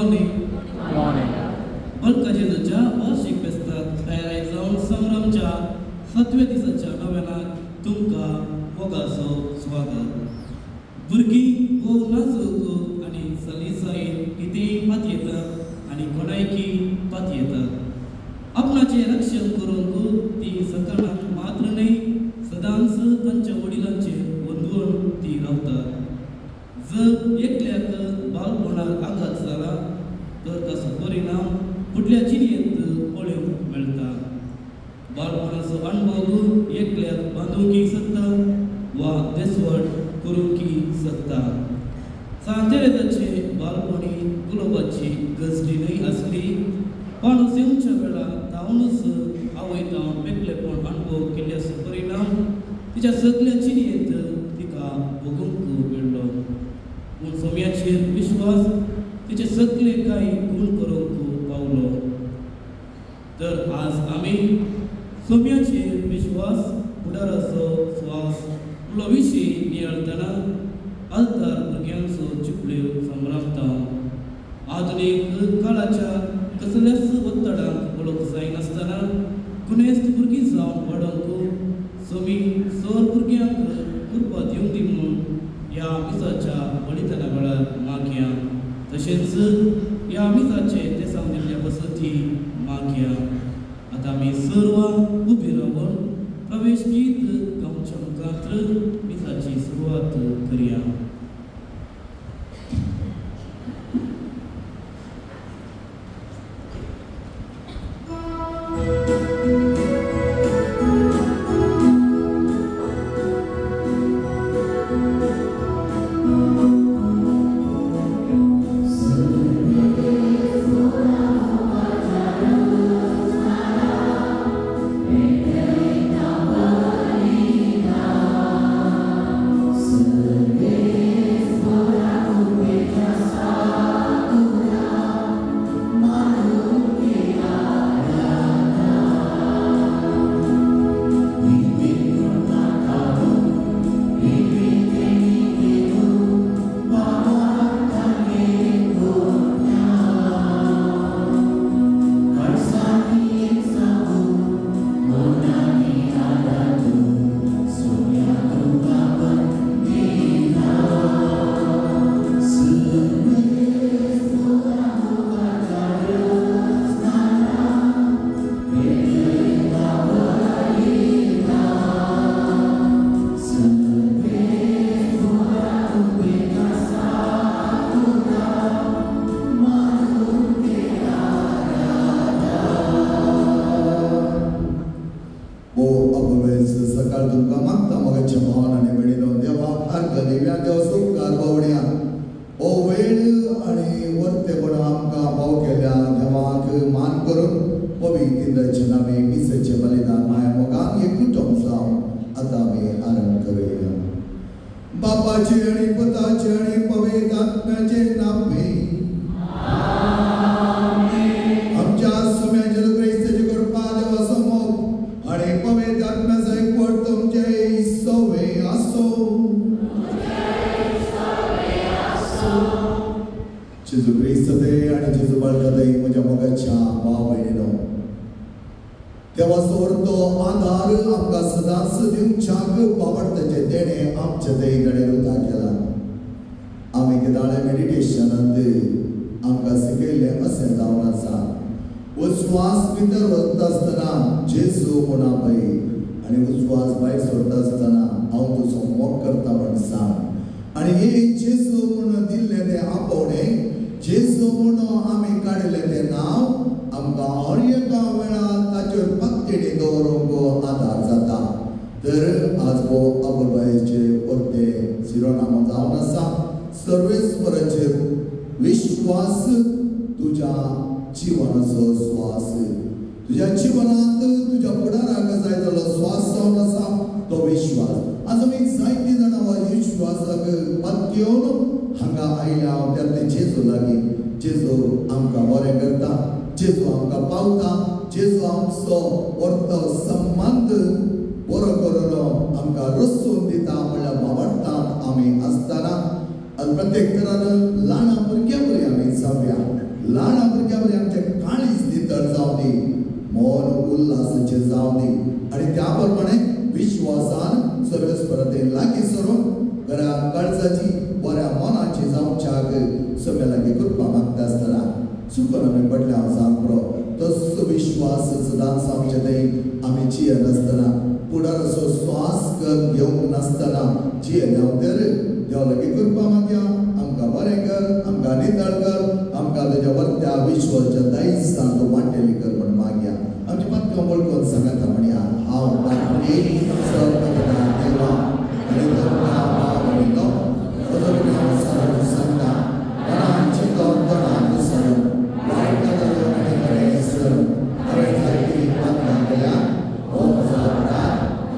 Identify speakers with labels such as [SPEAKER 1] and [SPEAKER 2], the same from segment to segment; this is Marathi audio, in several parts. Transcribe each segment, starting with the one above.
[SPEAKER 1] morning.
[SPEAKER 2] Good morning.
[SPEAKER 1] बल्का जेजूच्या वार्षिक फेस्ताक तयारी जावन संभ्रमच्या 7व्या दिसाच्या नव्यानाक तुमकां मोगाचो स्वागत. भुरगीं हो नाचूक आनी सलीसायेन कितेंय पात येतात आनी कोणायकी पात येतात. आपणाचें रक्षण करूंक ती सकनाक मात्र न्हय सदांच तांच्या वडिलांचेर वंदवून ती रावतात. जर एकल्याक बाळपणाक आघात जाला तर ताचो परिणाम फुडल्या जिणेंत पळोवंक मेळटा. बाळपणाचो अणभव एकल्याक बांदूंकी शकता वा देसवट करूंकी शकता. सांजेरेताचे बाळपणी गुलाबाची गजडी आसली पण सेवच्या वेळा तावनूच आवयतावन मेकलेपण अणभव केल्ल्याचो परिणाम तिच्या सगळ्या जिणेंत तिका भोगूंक मेळ्ळो. पूण सोम्याचेर विश्वास तिचे सगळे कांय गुण करूंक पावलो. तर आज आमी सोम्याचेर विश्वास फुडाराचो स्वास ह्या विशीं नियाळतना आल्तार भुरग्यांचो चिपळ्यो संभ्रमता. आधुनीक काळाच्या कसल्याच वत्तडांक पळोवंक जायनासतना गुणेस्त भुरगीं जावन वाडोवंक सोमी सर भुरग्यांक कृपा दिवंक दी म्हणून ह्या मिसाच्या बलिदाना वेळार मागया. तशेंच ह्या मिसाचे ते दिल्ल्या बसती मागया. आतां आमी सर्व उबी रावन प्रवेश गीत गावच्या मुखांत मिसाची सुरवात करया.
[SPEAKER 3] प्रत्येक तरान ल्हान भुरग्यां बरी आमी जावया.
[SPEAKER 2] ल्हान भुरग्यां आमचे काळीज नितळ जावं दी, मोन उल्हासाचे जावं दी आनी त्या प्रमाणे विश्वासान सर्वेस्परतेन लागीं सरून घरा काळजाची बऱ्या मनाची जावच्याक सगळ्या लागीं कृपा मागता आसतना चुकून आमी पडल्या हांव सांगलो तसो विश्वास सदांच आमचे थंय आमी जियेत नासतना फुडार असो स्वास घेवंक नासतना जियेत तर देवा लागीं कृपा मागया आमकां बरें कर, आमकां नितळ कर, आमकां तुज्या वर्त्या विश्वाच्या दायित्वान तूं वांटेली कर म्हण मागया. आमची मातक्यो वळखून सांगाता म्हणया हांव मागणी सर्वदा देवा आनी तुमकां मागणिलो हांव सारून सांगता मनाची दोतोरां सरून वायट आनी बरें सरून हांवें सारकी मागणा केल्या हो जावना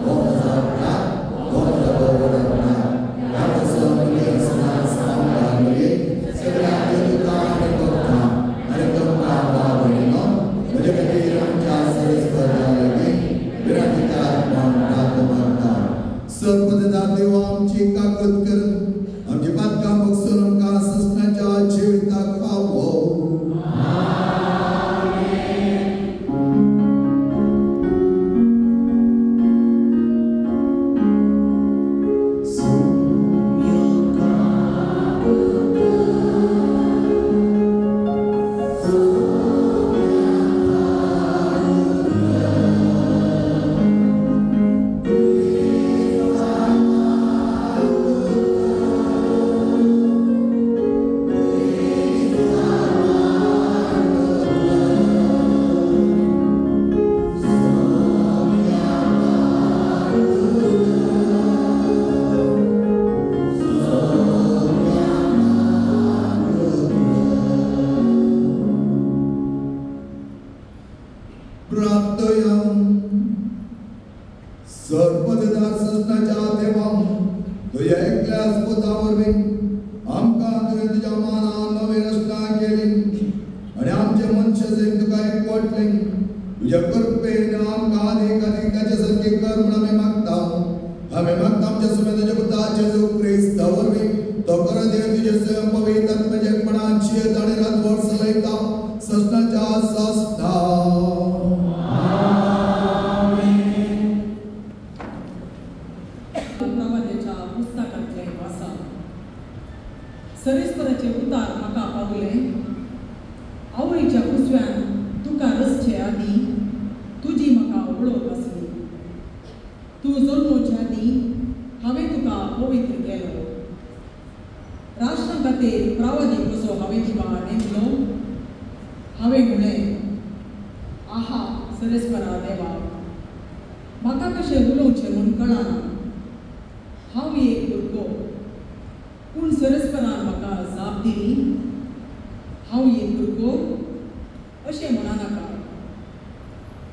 [SPEAKER 2] हो जावना हो जावना ह्या सगळे सणास आमकां सगळ्यांक तुका आनी भक्ता आनी तुमकां मागणिलो म्हजे खातीर आमच्या सर्वेस्परा लागीं विरांतिकार म्हणटा मागता. सर्वदा देवा आमची काकूत कर आमची बातकां बगसून आमकां ससनाच्या जिविताक पावो. सर्वदार ससनाच्या देवा तुझ्या एकल्याच पुतावरवी आमकां तुवें तुज्या मानान नवी रचना केली आनी आमचे मनशा जैन तुका एकवटले तुज्या कृपेन आमकां आदीक आदीक ताचे सारके कर म्हूण आमी मागता. आमी मागता आमच्या समेत तुज्या पुताचे जो क्रिस्त वरवी तो कर देव तुजे स्वयं पवित्र आत्म्याचे एकपणान जियेत आनी रातभर चलयता ससनाच्या ससना.
[SPEAKER 3] सर्वेस्पराचे उतार म्हाका पावले आवयच्या कुसव्यान तुका रसचे आदी तुजी म्हाका वळख आसली. तूं जल्मोच्या आदी हांवें तुका पवित्र केलो. राष्ट्रा खातीर प्रावदीक कसो हांवें तुका नेमलो. हांवें म्हणलें आहा सर्वेस्परा देवा म्हाका कशें उलोवचें म्हूण कळना. हांव एक भुरगो पूण सर्वेस्परान म्हाका जाप दिली हांव एक भुरगो अशें म्हणनाका.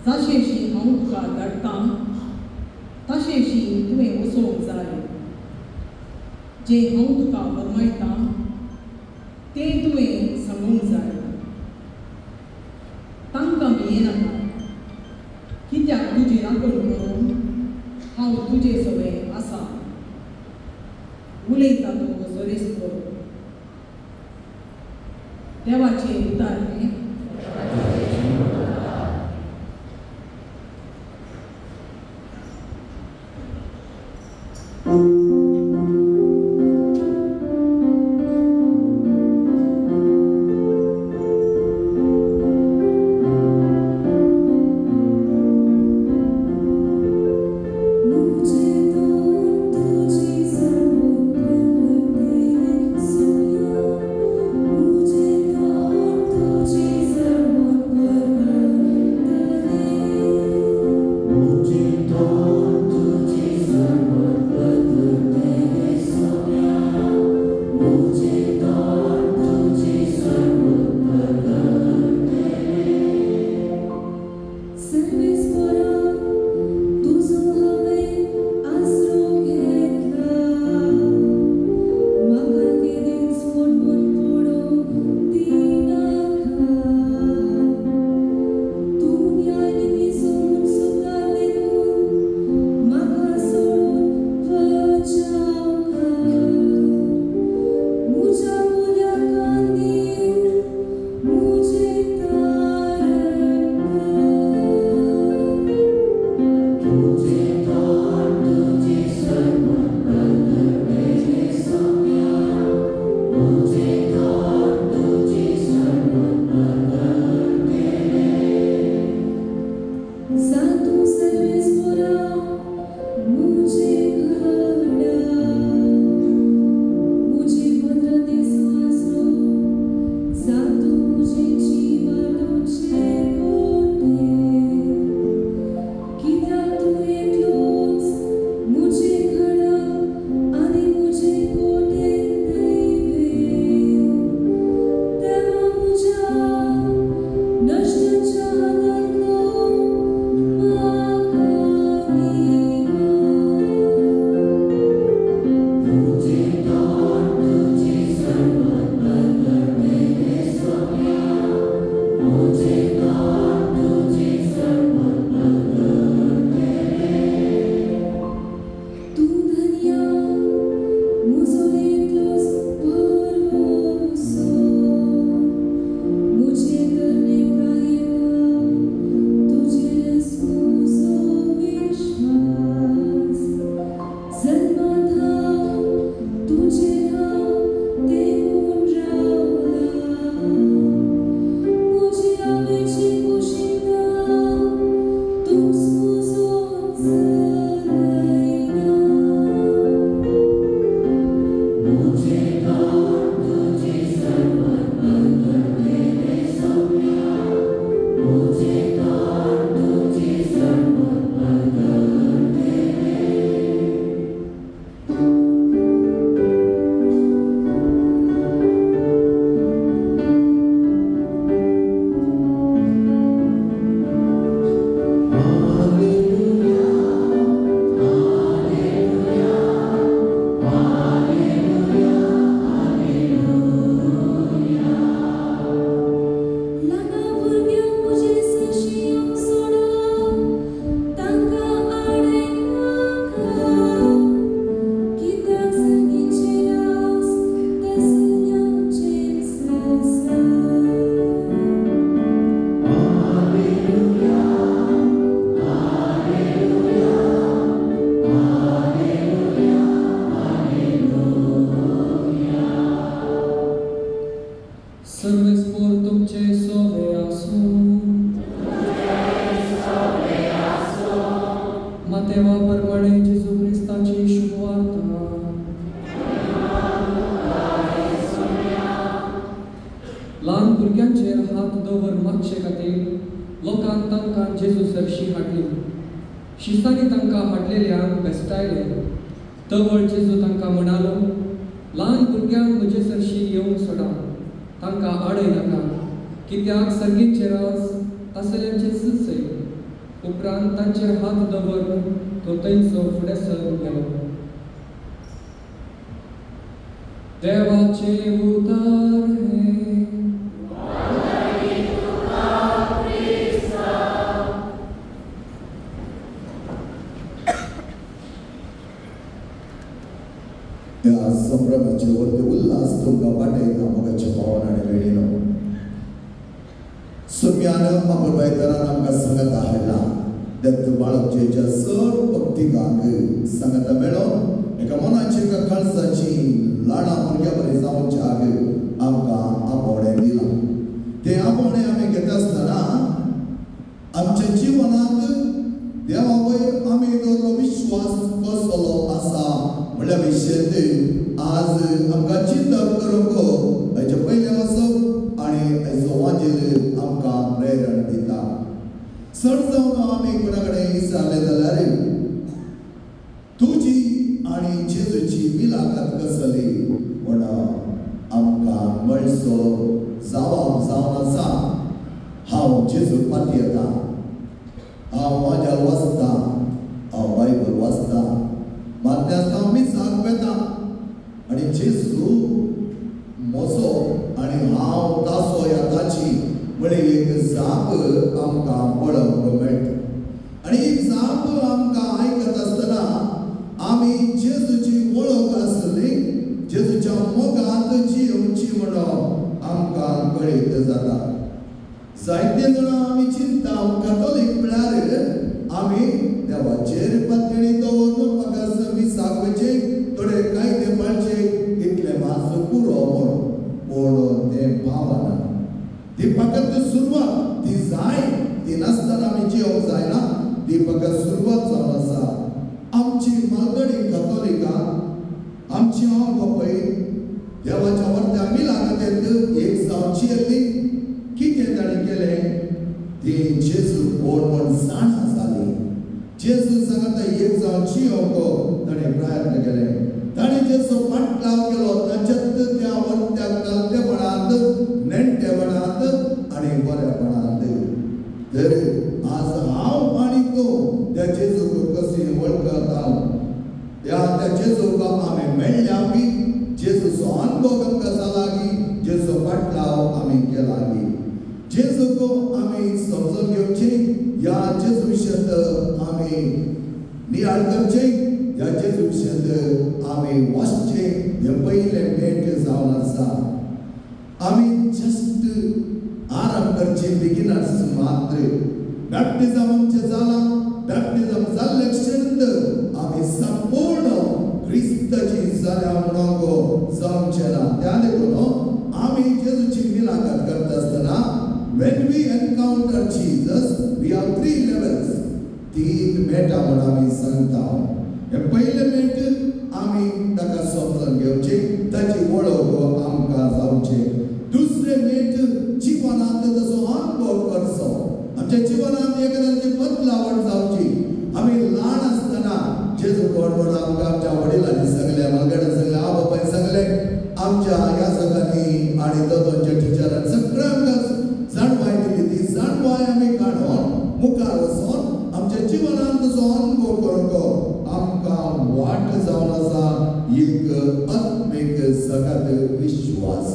[SPEAKER 3] जशेंशी हांव तुका धाडटां तशेंशी तुवें वचोवंक जाय. जें हांव तुका फरमायतां तें तुवें सांगूंक जाय. तांकां भियेनाका कित्याक तुजी राखण करून हांव तुजे सवें आसा. उलयता तो सर्वेस्पर देवाचे उतार हें.
[SPEAKER 4] मुझे तो तुझी सर्वोत्तम शिस्तानी तांकां हाडलेल्यांक बेस्टायले तवळ जेजू तांकां म्हणालो, ल्हान भुरग्यांक म्हजे सरशी येवंक सोडा, तांकां आडय नाका, कित्याक सर्गीचे राज तासल्यांचे सुसय. उपरांत तांचेर हात दवरून तो थंयचो फुडें सरून गेलो. देवाचे उतार हे
[SPEAKER 2] ह्या संभ्रमाचे वर्ग उल्हास तुमकां वाटयता मोगाच्या भावान आनी वेळीनो. सुम्यान अमरबायतरान आमकां सांगता हाडला दत्त बाळकजेच्या सर भक्तिकांक सांगता मेळोन एका मनाची एका काळजाची लाडां भुरग्या बरी जावच्याक आमकां आपोवणें दिलां. तें आपोवणें आमी घेता आसतना आमच्या जिवनांत देवा वयर आमी दवरलो विश्वास कसलो आसा म्हणल्या विशयेंत आज आमकां चिंतन करूंक हेचे पयलें वचप आनी हेचो वांजेल आमकां प्रेरण दिता. चड जावन आमी कोणा कडेन विचारलें जाल्यार तुजी आनी जेजूची मिलाकात कसली म्हण आमकां म्हणचो जावप जावन आसा. हांव जेजू पाती येता, हांव वांजेल वाचता, हांव बायबल वाचता, मात्यास्त हांव मिसाक वेता आनी जेजू म्हजो आनी हांव ताचो ह्या ताची म्हळ्यार एक जाप आमकां पळोवंक मेळटा. आनी एक जाप आमकां आयकत आसतना आमी जेजूची वळख आसली, जेजूच्या मोगांत जियोवची म्हणून आमकां कळीत जाता. जायते जाणां आमी चिंता कॅथोलीक म्हळ्यार आमी देवाचेर पातळी दवरून म्हाका मिसाक वचे, थोडे कायदे पाळचे, इतले मातसो पुरो म्हूण. पूण तें भावना ती फकत सुरवात, ती जाय ती नासतना आमी जियोंक जायना, ती फकत सुरवात जावन आसा. आमची मालगडी कॅथोलिकां आमची हांव पळय देवाच्या वर्त्या मिलाकातेंत एक जावची येतली. कितें ताणें केलें ती जेजू कोण म्हूण जाणा जाली. जेजू सांगता एक जावन जियोंक ताणें प्रयत्न केले. ताणें जेजू पाटलाव केलो ताच्यात त्या वर्त्या कालतेपणांत, नेणटेपणांत आनी बरेपणांत. तर आज हांव आनी तूं त्या जेजूक कशी वळखता, त्या जेजूक आमी मेळ्ळ्या बी, जेजूचो अनुभव आमकां जाला की, जेजू पाटलाव आमी केला की. जेजूको आम्ही समजून घेवचे, या जेजू विशयंत आम्ही नियाळ करचे, या जेजू विशयंत आम्ही वाचचे, हे पहिले मेट जावन आसा. आम्ही जस्ट आराम करचे बिगिनर्स मात्र. बॅप्टिझम आमचे जाला, बॅप्टिझम जाल्ले क्षणांत आम्ही संपूर्ण क्रिस्ताची जाल्या म्हणून जावचे ना. त्या देखून आम्ही जेजूची मुलाखत करता असताना when we encounter Jesus we have 3 levels. 3 Meta म्हणून आम्ही सांगता. हे पहिले मेट आम्ही ताका समजून घेवचे, ताची वळख आमकां जावचे. दुसरे मेट जीवनांत तसो अनुभव करचो. आमच्या जीवनांत एखाद्याची बदलावण जावची. आम्ही ल्हान आसतना जेजू कोण आमकां आमच्या वडिलांनी सांगले, मालगड्यान सांगले, आ बापायन सांगले, आमच्या ह्या सगळ्यांनी आणि दोतोंच्या टिचरान सगळ्या आमकां जाणवाय दिली. ती जाणवाय आम्ही काढून मुखार वचून आमच्या जीवनांत तसो अनुभव करूंक आमकां वाट जावन आसा एक आत्मीक सगळ्यात विश्वास.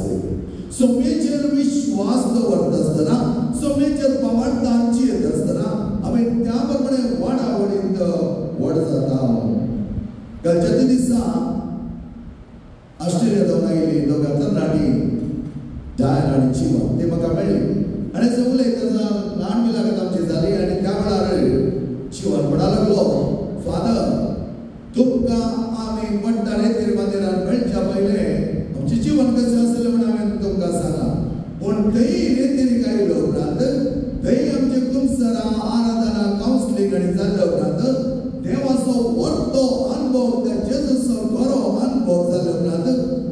[SPEAKER 2] सोमेचेर विश्वास दवरता आसतना, सोमेचेर पावडतांची येत आसतना आमी त्या प्रमाणे वाडावडींत व्हड जाता. कालच्या दिसा ऑस्ट्रेलिया जावन आयिल्ली दोगां तरणाटी डायन आनी चिवन ती म्हाका मेळ्ळी आनी उलयता ल्हान मुलाखत आमची जाली. आनी त्या वेळार चिवन म्हणा लागलो, फादर तुमकां आमी पडटाले तिरुमांदिरान मेळच्या पयले आमचें जीवन कशें आसलें म्हण हांवें तुमकां सांगलां. पूण थंय रेतीर आयलो उपरांत थंय आमचे कुमसरां आराधना कावन्सिलींग आनी जाल्ल्या उपरांत देवाचो व्हडलो अनुभव, त्या जेजूचो खरो अनुभव जाल्ल्या उपरांत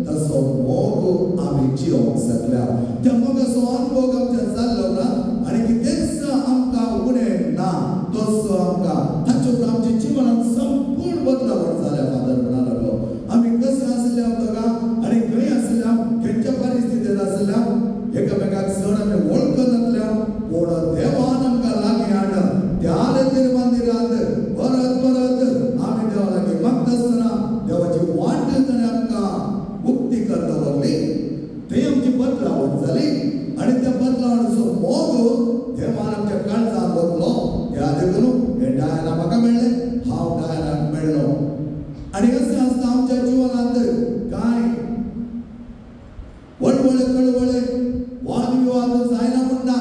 [SPEAKER 2] तसो मोग आमी जियोंक शकल्या. त्या मोगाचो अनुभव आमच्या जाल्लो उपरांत आनी कितेंच आमकां उणें ना, तसो आमकां ताचे उपरांत आमच्या जिवनांत संपूर्ण बदलावण जाल्या. फादर म्हणा लागलो, आमी कशे आसल्या दोगां आनी खंय आसल्या, खंयच्या परिस्थितींत आसल्या, एकामेकाक चड आमी वळखत नासल्या, पूण देवान आमकां लागीं हाडून त्या तिरुमांदिरांत परत परत आमी देवा लागीं मागता आसतना देवाची वाट ताणें आमकां मुक्ती करता दवरली. थंय आमची बदलावण जाली आनी त्या बदलावणेचो मोग देवान आमच्या काळजांत घातलो. ह्या देखून हे डायना म्हाका मेळ्ळें, हांव डायनाक मेळ्ळो. आनी अशें आसता आमच्या जिवनांत कांय वळवळे कळवळे वाद विवाद जायना म्हणना,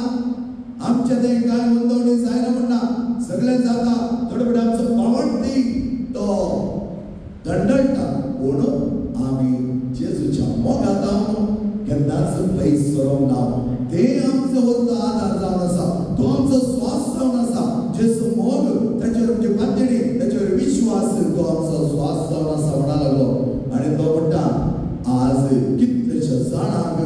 [SPEAKER 2] आमचे थंय कांय हुंदोवणी जायना म्हणना, सगळें जाता. थोडे फावटी आमचो पावडती तो दंडळटा, पूण आमी जेजूच्या मोगात केन्नाच पयस सरोंक ना. तें आमचो व्हडलो आदार जावन आसा, तो आमचो स्वास जावन आसा. जेजू मोग, ताचेर आमची बांदणी, ताचेर विश्वास, तो आमचो स्वास जावन आसा म्हणा लागलो. आनी तो म्हणटा, आज कितलेशे जाणांक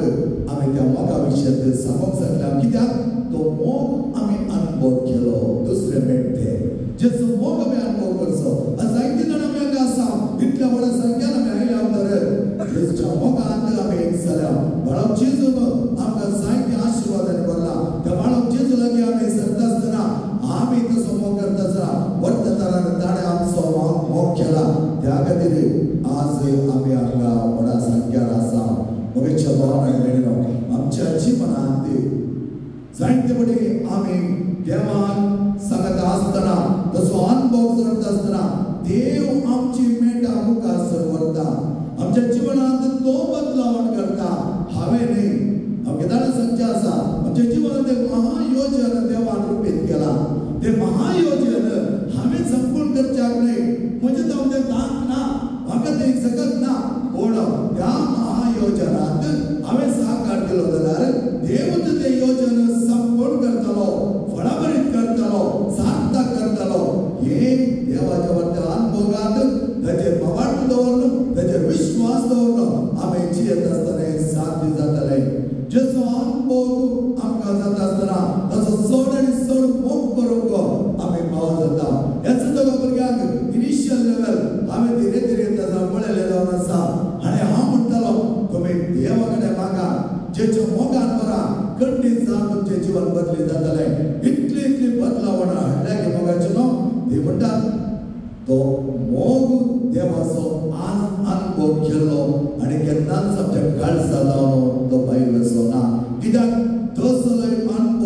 [SPEAKER 2] आमी त्या मोगा विशयी सांगूंक शकल्या, कित्याक तो मोग आमी अनुभव केलो. दुसरें मेळटे जेजू मोग आमी अनुभव करचो. जायते जाण आमी हांगा आसा, इतल्या व्हडा संख्यान आमी आयल्या तर जेजूच्या मोगांत आमी एक जाल्या. बाळाक जेजून आमकां जायते आशिर्वादांनी भरला. त्या बाळाक जेजू लागीं आमी सरता आसतना आमी तसो मोग करता आसतना व्हडल्या तरान ताणें आमचो मोग केला. त्या खातीर आज आमी हांगा व्हडा संख्यान आसा. मोगेच्या भावनाक मेळ्ळो आमच्या जिवनांत जायते फावटी आमी देवान सांगता आसतना, तसो अनुभव करता आसतना देव आमची मेटा मुखार सरवरता. आमच्या जिवनांत तो बदलावण करता. हांवें न्ही, आमगे दादा सांगचें आसा, आमच्या जिवनांत एक महायोजन देवान रुपीत केला. ते महायोजन हांवें संपूर्ण करच्याक न्ही, म्हजे जावन तें दान ना, म्हाका तें सकत ना, पूण त्या महायोजनांत हांवें साकार केलो जाल्यार देवच तें योजन संपूर्ण करतलो, फळाभरीत करतलो, सार्थक करतलो. हे देवाच्या वरच्या अनुभवांत ताचेर मोगाट दवरलो, ताचेर विश्वास दवरलो आमी जियेत आसतना हें साध्य जातलें. जसो अनुभव आमकां जाता आसतना तसो चड आनी चड मोग करूंक आमी पाव जाता. ह्याच दोगा भुरग्यांक इनिशियल लेवल हांवें धीरे धीरे ताका पळयलें जावन आसा. आनी हांव म्हणटालो, तुमी देवा कडेन मागा, जेच्या मोगान बरा खंडीत जावन तुमचें जीवन बदली जातलें. इतली इतली बदलावण हाडल्या की मोगाचें न्हू. ते म्हणटात तो मोग देवाचो आज अनुभव केलो आनी केन्नाच आमच्या काळजांत तो भायर वचो ना. कित्याक तसो अनुभव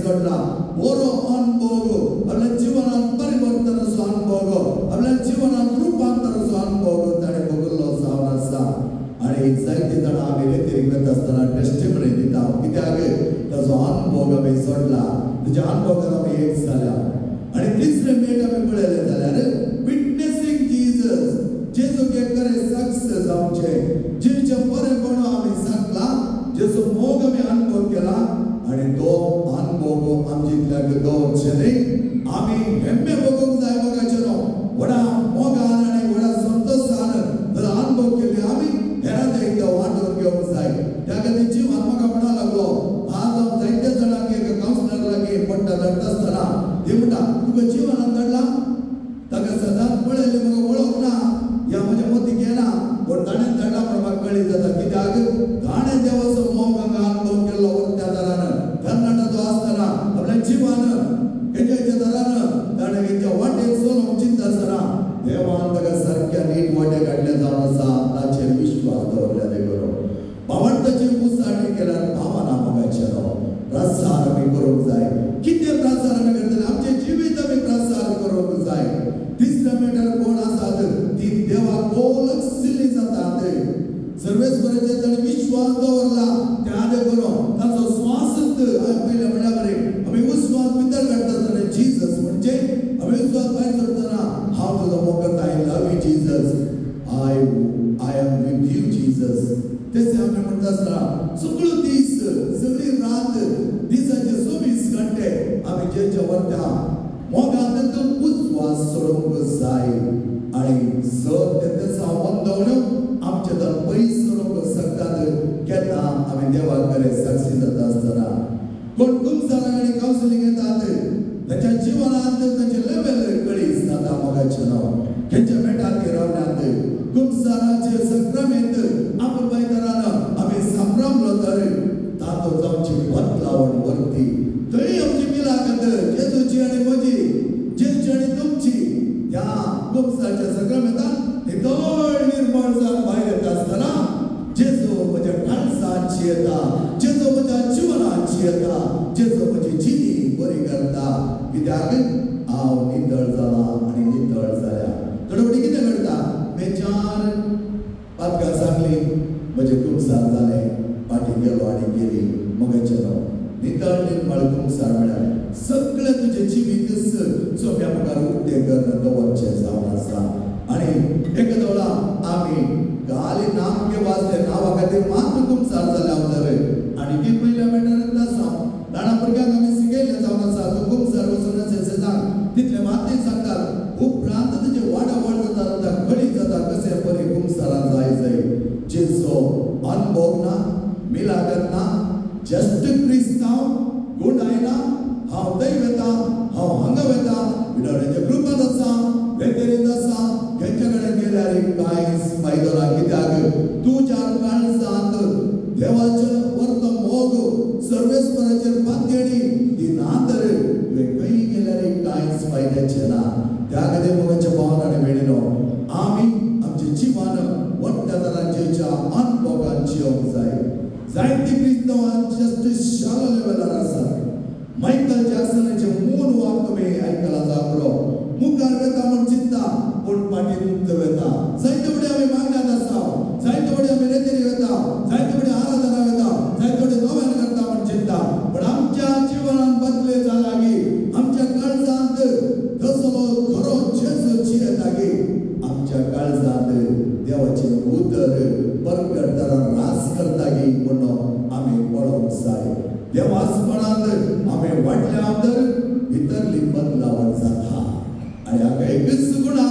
[SPEAKER 2] जोडला बरो अनुभव आपल्या जीवनात परिवर्तनाचो अनुभव आपल्या जीवनात रूपांतराचो अनुभव ताणें भोगलो जावन आसा आणि जायते जाणां आमी रेतीर वता आसतना टेस्टिमनी दिता कित्याक ताचो अनुभव आमी जोडला तुज्या अनुभवान आमी एक जाल्या आणि तिसरे मेट आमी पळयलें जाल्यार विटनेसिंग जीसस जेजूक एक खरें सक्सेस जावचे जेचे बरेपण आमी सांगला जेचो मोग आमी अनुभव केला आणि तो अनुभव आमच्यातल्याक दवरचे न्ही आमी हेम्मे भोगूंक जाय मोगाचे न्हू व्हडा मोगान आनी व्हडा संतोशान जर अनुभव केले आमी हेरांत एकदां वांटून घेवंक जाय त्या खातीर जीवन म्हाका म्हणा लागलो आज हांव जायत्या जाणांक एका कावन्सिलर लागीं पडटा धडटा आसतना ती म्हणटा तुका जीवनांत धडला ताका सदांच पळयलें म्हाका वळख ना ह्या म्हज्या मतीक येना पूण ताणें धडला म्हण म्हाका कळीत जाता कित्याक ताणें देवाचो मोग हांगा अनुभव केल्लो त्या दरान कर्नाटकाचो आसतना आपल्या जिवान हेच्या दरान ताणें हेच्या वाटेक चलोवंक चिंता आसतना देवान ताका सारक्या नीट वाटेक हाडलें जावन आसा ताचेर विश्वास दवरल्या देखून भावार्थाची मुसाळणी केल्यार भावना मोगाचे न्हू प्रसार आमी करूंक जाय कितें प्रसार आमी करतले आमचे जिवीत आमी प्रसार करूंक जाय तिसऱ्या मेटार कोण आसात ती देवाक लक्षिल्ली जातात सर्वेस्वराचेर ताणें विश्वास दवरला त्या देखून ताचो स्वास पयले म्हणल्या बरें आमी विश्वास भितर काडटा आसतना जीसस म्हणजे आमी विश्वास भायर सरतना हांव तुजो मोगत I love you Jesus I am with you Jesus तेच आमी म्हणटा आसतना सगळो दीस सगळी रात दिसाचे 24 घंटे आमी जेच्या वरता मोगान विश्वास सोडूंक जाय आणि जर तेचा वंदवण्यो आमचे तर पयस सोडूंक शकतात केन्ना आमी देवा कडेन साक्षी जाता आसतना कोण कुमसारां आनी कावन्सिलिंग येतात ताच्या जिवनांत ताचे लेवल कळीस जाता मोगाचे नांव खंयच्या मेटाचेर रावल्यात कुमसाराचे संक्रमित आपण पळयतना आमी संभ्रमलो तर तातूंत आमची बदलावण वर्ती थंय आमची मिलाखत जेजूची आनी म्हजी जेची आनी तुमची त्या कुमसाराच्या संक्रमितान नितळ निर्मळ जावन भायर येता आसतना जेजू म्हज्या काळजांत येता जेजू म्हज्या जिवनांत येता जेजू म्हजी जिणी बरी करता कित्याक हांव नितळ जाला आनी नितळ जाल्या थोडे कितें करता बेचार पातकां सांगली म्हजें कुमसार जालें पाटी गेलो आनी गेली मोगाचें न्हू नितळ निर्मळ कुमसार म्हळ्यार सगळें तुजें जिवीत सोप्या मुखार उक्तें करून दवरचें जावन आसा आनी एका दोळा आमी गाली नाम के वास्ते नांवा खातीर मात्र कुमसार जाले तर आनी ती पयल्या मेटार आसा ल्हान भुरग्यांक आमी शिकयलें जावन आसा तूं कुमसार वचून सांग तितले मातय सांगतात उपरांत तुजें वाडा व्हड जाता जाता खडी जाता कशें बरें कुमसारां जाय जेचो अनुभव ना मिलागत ना जस्ट क्रिस्तांव गुण आयना हांव थंय वेता हांव हांगा वेता विडोळ्याच्या ग्रुपांत आसा वेतेरीत आसा खंयच्या कडेन गेल्यार कांयच फायदो ना कित्याक तुज्या काळजांत देवाचें वर्त मोग सर्वेस्वराचेर बांदणी ती ना तर तुवें खंय गेल्यार कांयच फायद्याचें ना त्या खातीर मोगाच्या भावनांनी मेळिनो आमी आमचें जिवन व्हडल्या तरांच्या अनुभवान जियोंक जाय जायती क्रिस्तांवां जस्ट शालो लेवलार आसात मायकल जॅक्सनाचे मून वाक तुमी आयकला जागरो मुखार वेता म्हूण चिंतता पूण पाठींत वेता जायते फुडें आमी मागण्यात आसा जायते फुडें आमी रेतीर वेता जायते फुडें आराधना वेता जायते फुडें नव्यान करता म्हूण चिंतता पूण आमच्या जिवनांत बदले जालागी आमच्या काळजांत तसलो खरो जेजू जियेतागी आमच्या काळजांत देवाचें उदर परगट तरान रास करतागी म्हूण आमी पळोवंक जाय देवास्पणांत आमी वाडल्या तर भितरली बदलावण जाता आनी हाका एकच गुणा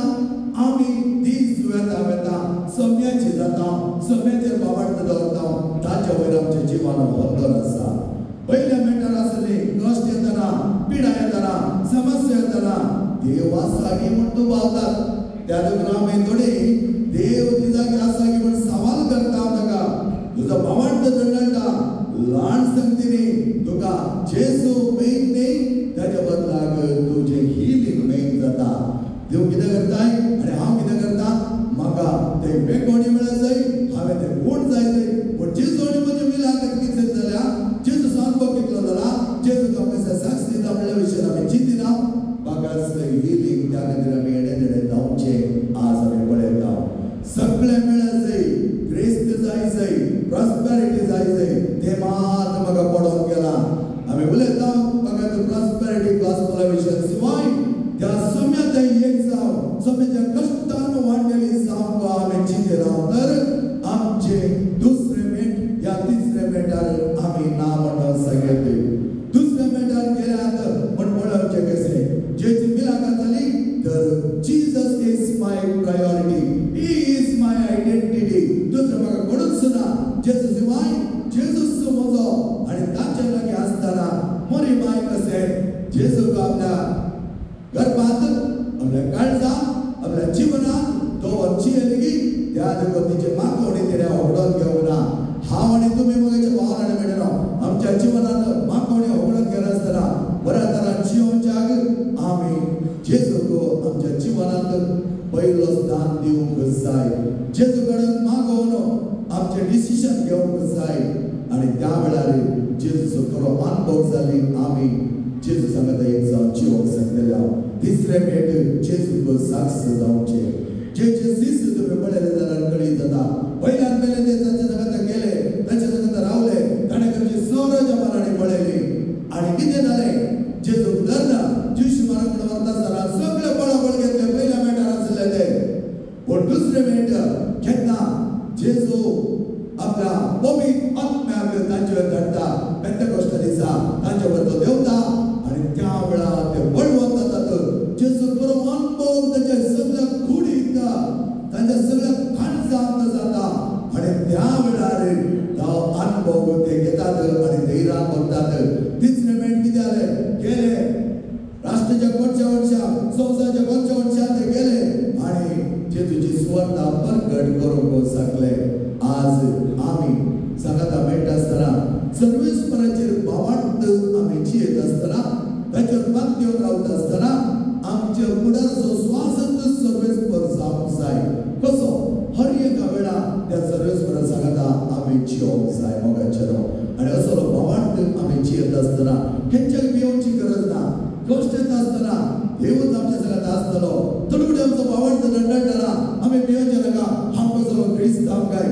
[SPEAKER 2] आमी दीस वेता वेता सम्याची जाता सम्याचेर बाबार्थ दवरता ताचे वयर आमचें जिवन बंदर आसा पयल्या मेटार आसली कश्ट येतना पिडा येतना समस्या येतना देवास लागी म्हूण तूं पावतात त्या देखून आमी थोडी देव ती जागी आसा की म्हूण सवाल करता ताका तुजो भावार्थ दंडटा ल्हान संगतीनी तुका जेजू मेन न्ही ताच्या बदलाक तुजें हिलींग मेन जाता देव कितें करताय आनी हांव कितें करता म्हाका तें बेगोणी मेळत जाय हांवें तें गूण जाय पूण जेजू आनी म्हजें मिलाखत कितें जाल्या जेजू सांगपो कितलो जाला जेजू आमकां म्हाका हिलींग त्या खातीर आमी एडें जावचें आज आमी पळयता सगळें मेळत जाय क्रिस्त जाय जाय प्रॉस्पेरिटी जाय जाय ते मात म्हाका पडोन गेला आमी उलयता म्हाका प्रॉस्पेरिटी गॉस्पला विशय शिवाय त्या सोम्याच्या एक जाव सोम्याच्या कश्टान वाडलेली जावं आमी चिंते राव तर आमचे दुसरे मेट या तिसरे मेटार आमी ना म्हणून सांगले दुसऱ्या मेटार गेल्यात म्हण पळोवचे कशे जेची मिलाकात जाली तर Jesus is my priority he is my identity दुसरं म्हाका कोणूच सुना जेजू शिवाय जेजूच म्हजो आनी ताचे लागीं आसतना मोरी माय कशें जेजूक आपल्या गर्भात आपल्या काळजात आपल्या जीवनात दवरची लेगीत त्या तिचे मागवणी तिणे होगडोन घेवना हांव आनी तुमी मगेच्या भावनाने मेळ्ळो आमच्या जीवनात मागवणी होगडोन घेवन आसतना बऱ्या तरान जिवोवच्याक आमी जेजूक आमच्या जीवनात पयलो स्थान दिवंक जाय जेजू कडेन मागोवन आमचे डिसिशन घेवंक जाय आनी त्या वेळार जेजूचो खरो अनुभव जाली आमी जेजू सांगता एक जावन जिवोवंक शकतले तिसरे मेट जेजूक साक्ष जावचे जेचे शिस्त तुमी पळयले जाल्यार कळीत जाता पयल्यान पयले ते तांचे संगत गेले तांचे संगत रावले ताणें खंयची सोरो जमानांनी पळयली आनी कितें जालें जेजूक धरना ज्यूश मारक म्हणून व्हरता आसतना सगळे पळोवळ घेतले पयल्या मेटार आसले ते पूण दुसरे मेट घेतना जेजू आपल्या पवित्र आत्म्याक तांचे धाडटा पेंतेकोस्ता दिसा तांचे वर तो देंवता आनी त्या वेळार ते वळवत जातात जेजू बरो अनुभव तांच्या सगळ्या कुडीक तांच्या सगळ्या काळजांत जाता आनी त्या वेळार तो अनुभव ते घेतात आनी धैर्यान भरतात तिसरे मेट कितें जालें गेले राष्ट्राच्या कोणच्या वर्षा संवसाराच्या कोणच्या वर्षा ते गेले आनी जेजूची सुवार्ता प्रकट करूंक सांगले आज आमी सांगता मेळटा आसतना सर्वेस्पराचेर भावार्थ आमी जियेत आसतना ताचेर पातयेवन रावता आसतना आमच्या फुडारचो स्वासंत सर्वेस्पर जावंक जाय कसो हर एका वेळा त्या सर्वेस्परा सांगता आमी जियोवंक जाय मोगाचेरो आनी असो भावार्थ आमी जियेत आसतना खंयच्याय भिवची गरज ना कश्ट येता आसतना देवूच आमच्या सांगता आसतलो तडुगडे आमचो भावार्थ दंडळटना आमी भिवचे नाका हांव कसो क्रिस्तांव काय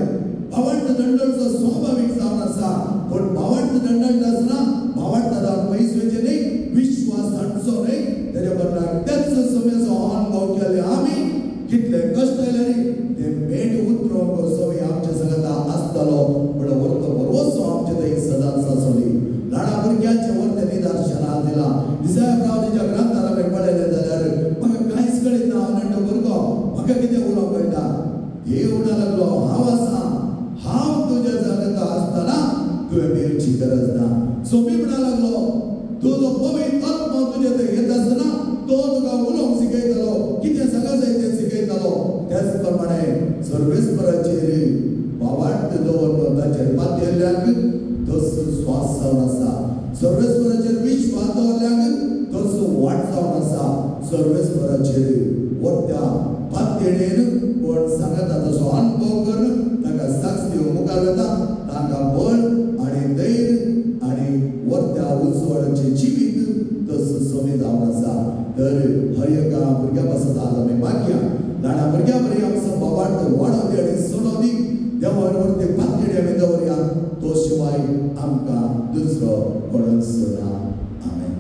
[SPEAKER 2] भावार्थ दंडळचो स्वाभाविक जावन आसा पूण भावार्थ दंडळटा आसतना भावार्थ जावन पयसुचे न्ही विश्वास हाडचो न्ही तेच्या बद्दल त्याच समयाचो अनुभव केले आमी कितले कश्ट आयले ते मेट उतरोवंक सवय आमच्या सांगता आसतलो पूण व्हरतो भरवोसो आमचे थंय सदांच आसली ल्हान भुरग्यांचे व्हर ते निदर्शनां दिला इसाया प्रवादीच्या ग्रंथार आमी पळयलें जाल्यार म्हाका कांयच कळीत ना हांव नेणटो भुरगो म्हाका कितें उलोवंक कळटा देव म्हणूंक लागलो हांव आसा हांव तुज्या सांगता आसतना तुवें भिवची गरज ना सोमी म्हणूंक लागलो तुजो पवित्र आत्मा तुजे थंय येता आसतना तो तुका उलोवंक शिकयतलो कितें सांगूंक जाय तें शिकयतलो त्याच प्रमाणे सर्वेस्पराचेर भावार्थ दवरलो ताचेर पातयल्ल्याक तसो स्वास जावन आसा सर्वेस्पराचेर विश्वास दवरल्याक तसो वाट जावन आसा सर्वेस्पराचेर वरत्या पातयेन कोण सांगता तसो अनुभव कर ताका साक्ष दिवंक मुखार वता ताका बळ आनी धैर्य आनी वरत्या उजवाडाचें जिवीत तसो समी जावन आसा तर हर एका भुरग्या पासून आज आमी मागया ल्हान भुरग्या बरी आमचो भावार्थ वाडोवंदी आनी सोडोवंदी देवा वरते पातयेन आमी दवरया तो शिवाय आमकां दुसरो कोणूच ना आमेन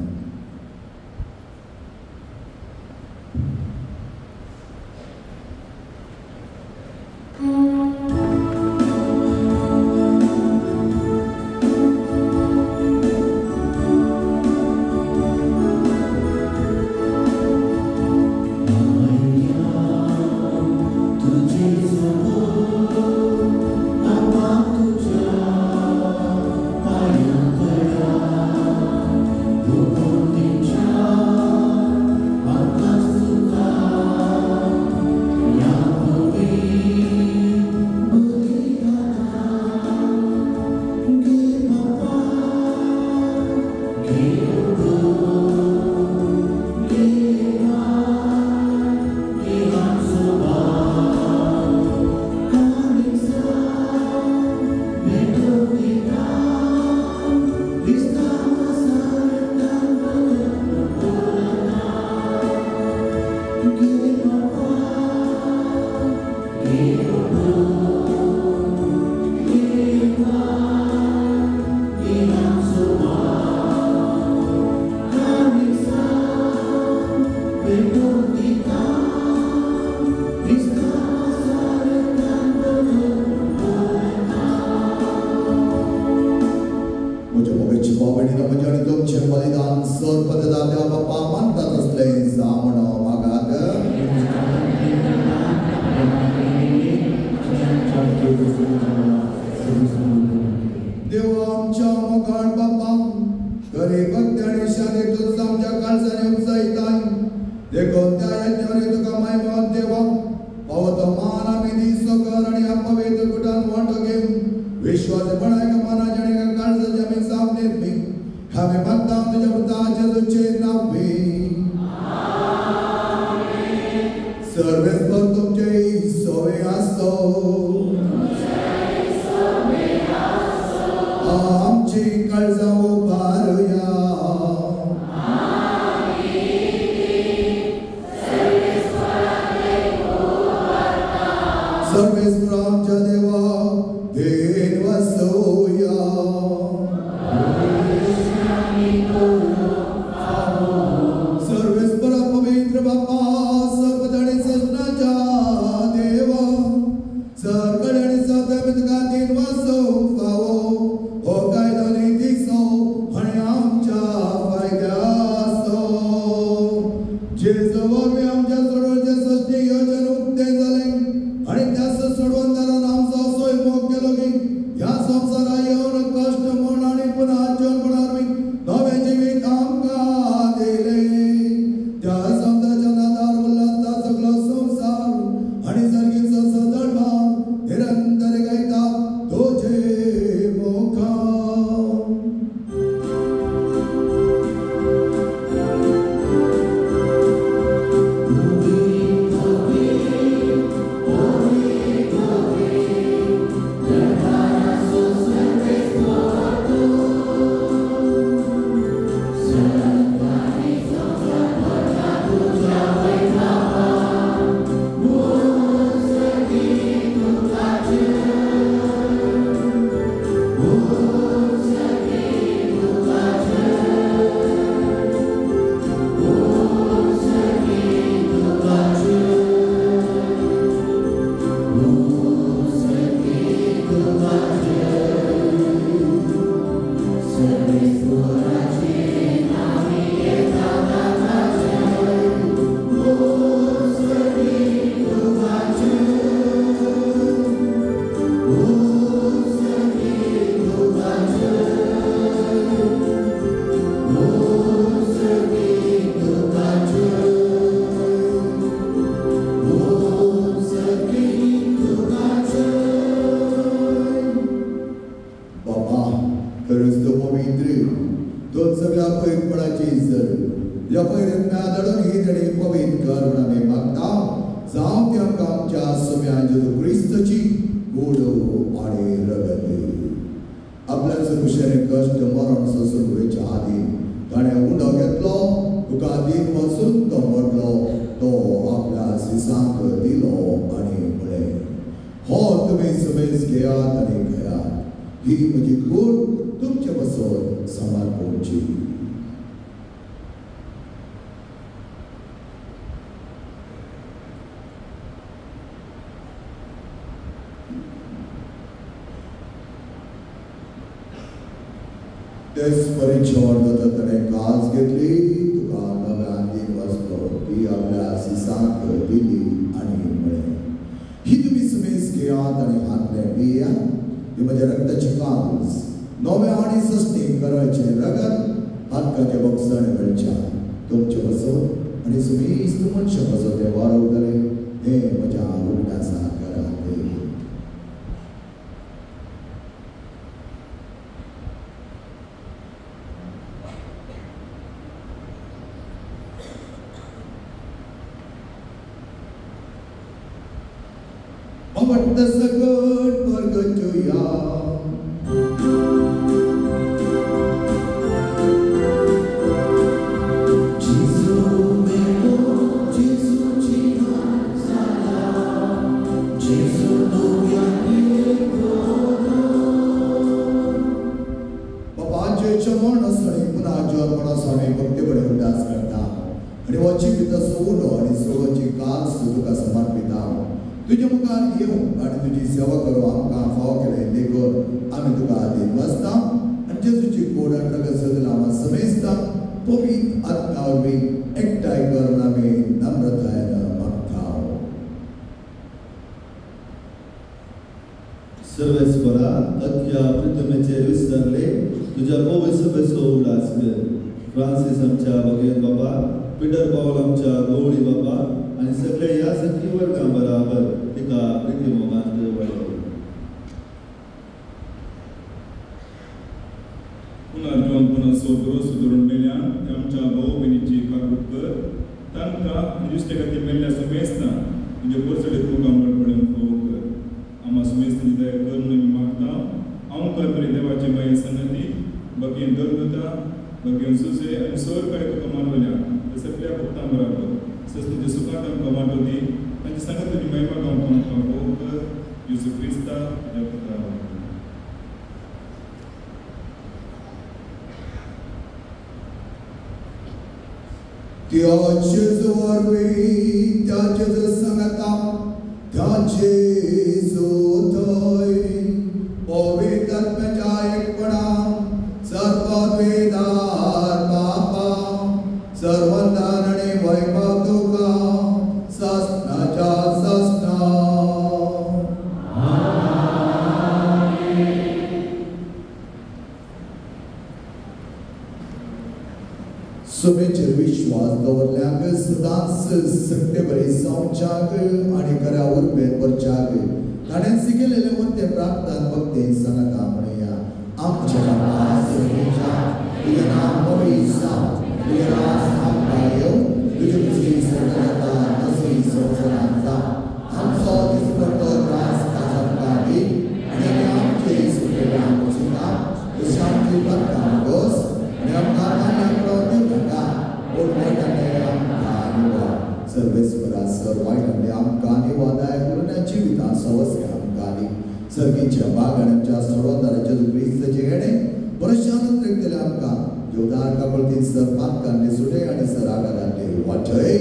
[SPEAKER 2] सगळ्यांक सर पददा देवा बाप्पा मानतात असले जामणो मागात देवा आमच्या मोगान बाप्पा गरीब भक्त्याने शादेतून आमच्या काळजाने उपसायताय देखून त्या यज्ञाने तुका महिमा देवा पावतो मान आम्ही दिसकर आणि अपवित्र कुटान वाटो घेऊन विश्वासपणाय मनाच्या काळजाच्या आम्ही सामनेत मी आम्ही मागता तुझ्या पुत्राच्या तुझे नावे सर्वेस्वर तुमचे सोवे असतो आमची काळजा उभारूया सर्वेस्वर आमच्या देवा देव वसूया सर्वेस्वर पवित्र बाप्पा सर्वधणी सजनाच्या देवा सरकडे सदैव गादीन वसो पावो हो कायदो नीतीचो आणि आमच्या फायद्याचो जेजो वरवी आमच्या सोडवणचे सृष्टी योजन उक्ते जाले आणि त्यास सोडवून जाणारा आमचा सोय मोग केलो की या संसारा येऊन कष्ट म्हण आणि पुन्हा जीवनपणार मी नवे जीवित आमका दिले त्या संताच्या नादार उल्हासता सगळो संसार आणि सर्गीचा सदळभाव निरंतर गायता तुझे मुखा तुझ्या मुखार येऊन आणि तुझी सेवा करू आमकां फाव केले देखून आमी तुका आदीन वाचता आणि जेजूची कोड रगत सगळं आम्हा समेजता पवित्र आत्मा वरवीं एकठांय करून आमी नम्रतायेन मागता.
[SPEAKER 5] सर्वेस्परा अख्ख्या पृथ्वीचेर विस्तारले तुझ्या पवित्र सभेचो उल्हास कर. फ्रांसीस आमच्या भगत बाबा, पीटर पॉल आमच्या गवळी बाबा आनी सगळे ह्या सखी वर्गां बराबर तिका प्रितीमोगांत वळय.
[SPEAKER 6] पुनर्जन्म पुनः सोदरो सुदरून मेल्या आमच्या भाऊ बहिणीची काकूट कर. तांकां दुसरे खातीर मेल्ल्या सुमेस्तां तुजे परसडे तूं कांबळपडेन फोव कर. आम्हा सुमेस्तांची दया कर म्हणून मी मागता. हांव करतली देवाची माये संगती भगीन दरगता भगीन सुसे आनी सर कडेन तुका मानवल्या त्या सगळ्या भक्तां बराबर सस्तीच्या सुखांत आमकां वांटो दी. तांची सांगत तुजी महिमा गावता आमकां फोव कर. येशू क्रिस्ता ह्या पुत्रा.
[SPEAKER 2] त्याचे जो वरवीं त्याचे जो संगता त्याचे जो थंय पवित्र आत्म्याच्या एकपणान सर्ववेदार बापा सर्वदान आनी वैभव तुका सस्नाच्या सस्ना. सभेचेर विश्वास दवरल्याक सदांच सत्य बरी जावच्याक आनी घरा उरबेर भरच्याक ताणें शिकयलेले वते प्रार्थना भक्ती सांगता म्हणया. आमच्या सगळ्यांच्या तुजें नांव पवित्र जावं, तुजें राज आमकां येवं, तुजी खुशी सगळ्यांता तशी संवसारांत जावं. आमचो दिसपट्टो त्रास आमकां दी आनी आमचे सुखल्यांक सुद्दां तशी आमची बदकां दोस आनी आमकां सर्वेस्परा सर वायट आमकां आनी वादाय करून जिवितां सवस्या आमकां दी. सर्गीच्या बागांच्या सोडवंदाराच्या क्रिस्ताचे येणे परशानंद केले आमकां जोदार कापळती सर पातकांनी सुटे आनी सर आगारांनी वाचय.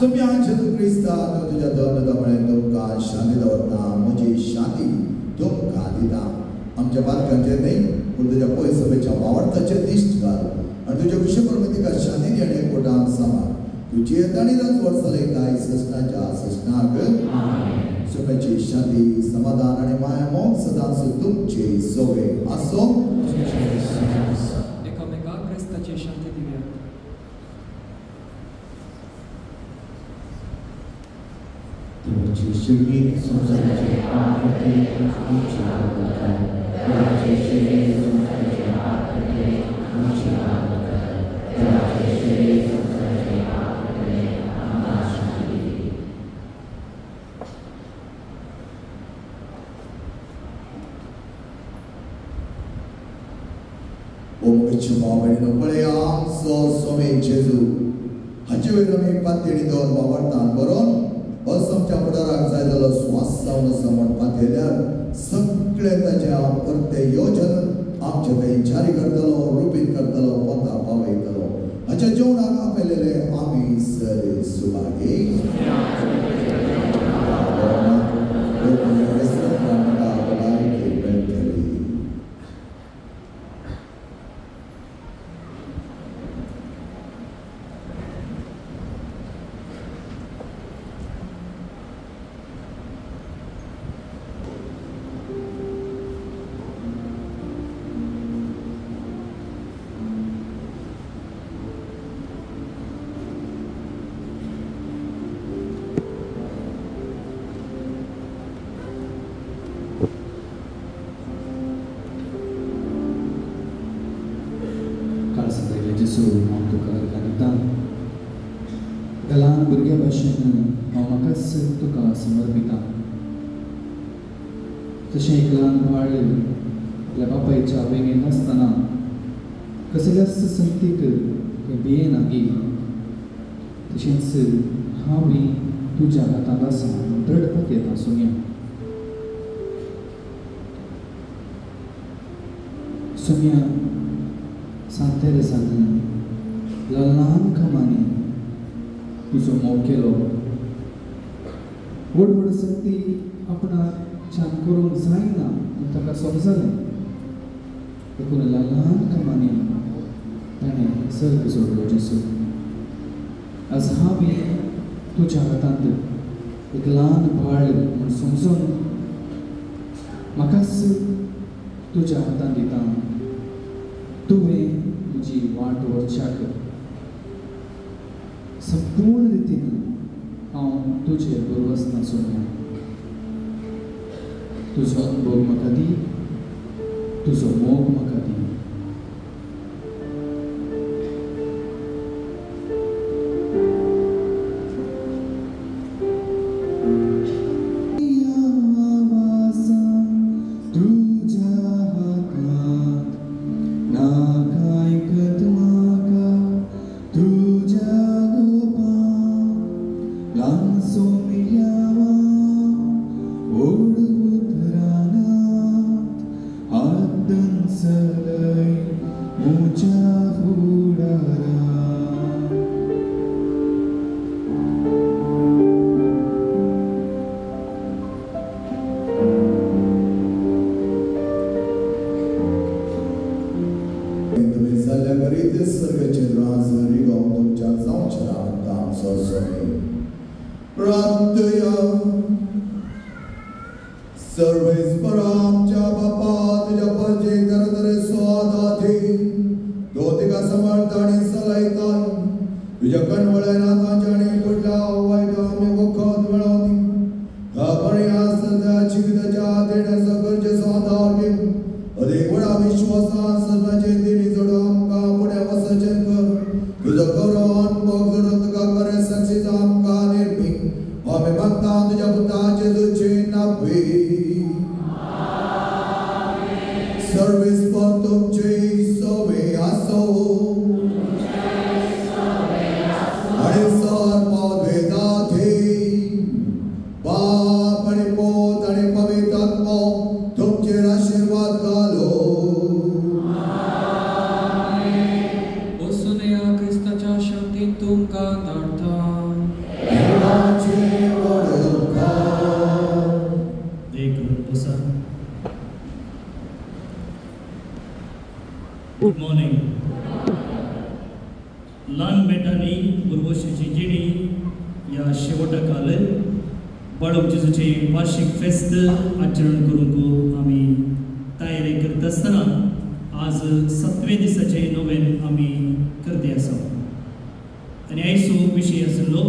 [SPEAKER 2] सम्या जेजू क्रिस्ता तुज्या धर्मदामुळे तुमकां शांती दवरता. म्हजी शांती तुमकां दिता. आमच्या बातकांचेर न्ही पूण तुज्या पळय सभेच्या वावरताचेर दिश्ट घाल आनी तुज्या कुशप्रमाणे तिका शांतीन आनी एकवटान सांबाळ. तुजी येतानी राजवट चलयताय सस्नाच्या सस्नाक. सभेची शांती समाधान आनी माया मोग सदांच तुमचे सोबे आसो.
[SPEAKER 4] एकामेकाक क्रिस्ताची शांती दिवया.
[SPEAKER 7] देवाची शिडी संसाराचे पाप करते आमची करताय. देवाची शिडी संसाराचे पाप करते आमची करताय. देवाची शिडी संसाराचे पाप करते आमकां शांती दी.
[SPEAKER 2] ओ म्हज्या भाव-भयणीनो पळया आमचो स्वामी जेजू हाचे वयर आमी पातयेणी दवर वावरतान बरोवन बस आमच्या फुडाराक जाय जालो स्वास जावन आसा म्हण पातयल्यार सगळे ताच्या परते योजन आमचे थंय जारी करतलो रुपीत करतलो पोता पावयतलो. हाच्या जेवणाक आपयलेले आमी सर सुभागी.
[SPEAKER 8] जेजू हांव तुका घालिता. ल्हान भुरग्या भाशेन हांव म्हाकाच तुका समर्पिता. जशें एक ल्हान बाळ आपल्या बापायच्या वेगेन नासतना कसल्याच संगतीक भियेना गी तशेंच हांव बी तुज्या हातांत आसा दृढपत येता सोम्या. सोम्या सांतेर दिसांनी ल्हान कामांनी तुजो मोग केलो. व्हड व्हड संगती आपणाक छान करूंक जायना आनी ताका समजलें. देखून ल्हान कमानी ताणें सर्ग सोडलो जेसू. आज हांव बी तुज्या हातांत एक ल्हान भाळ म्हूण समजून म्हाकाच तुज्या हातांत दिता. तुवें तुजी वाट वचच्याक संपूर्ण रितीन हांव तुजेर बरोवसना सोडना. तुजो अनुभव म्हाका दी, तुजो मोग म्हाका दी.
[SPEAKER 9] Good morning. ल्हान बेटांनी उर्वशीची जिणी ह्या शेवटा काल बाळूक जेजूचे वार्षिक फेस्त आचरण करूंक आमी तयारी करता आसतना आज 7वें दिसाचे नोवेन आमी करते आसा. आनी आयचो विशय आसलो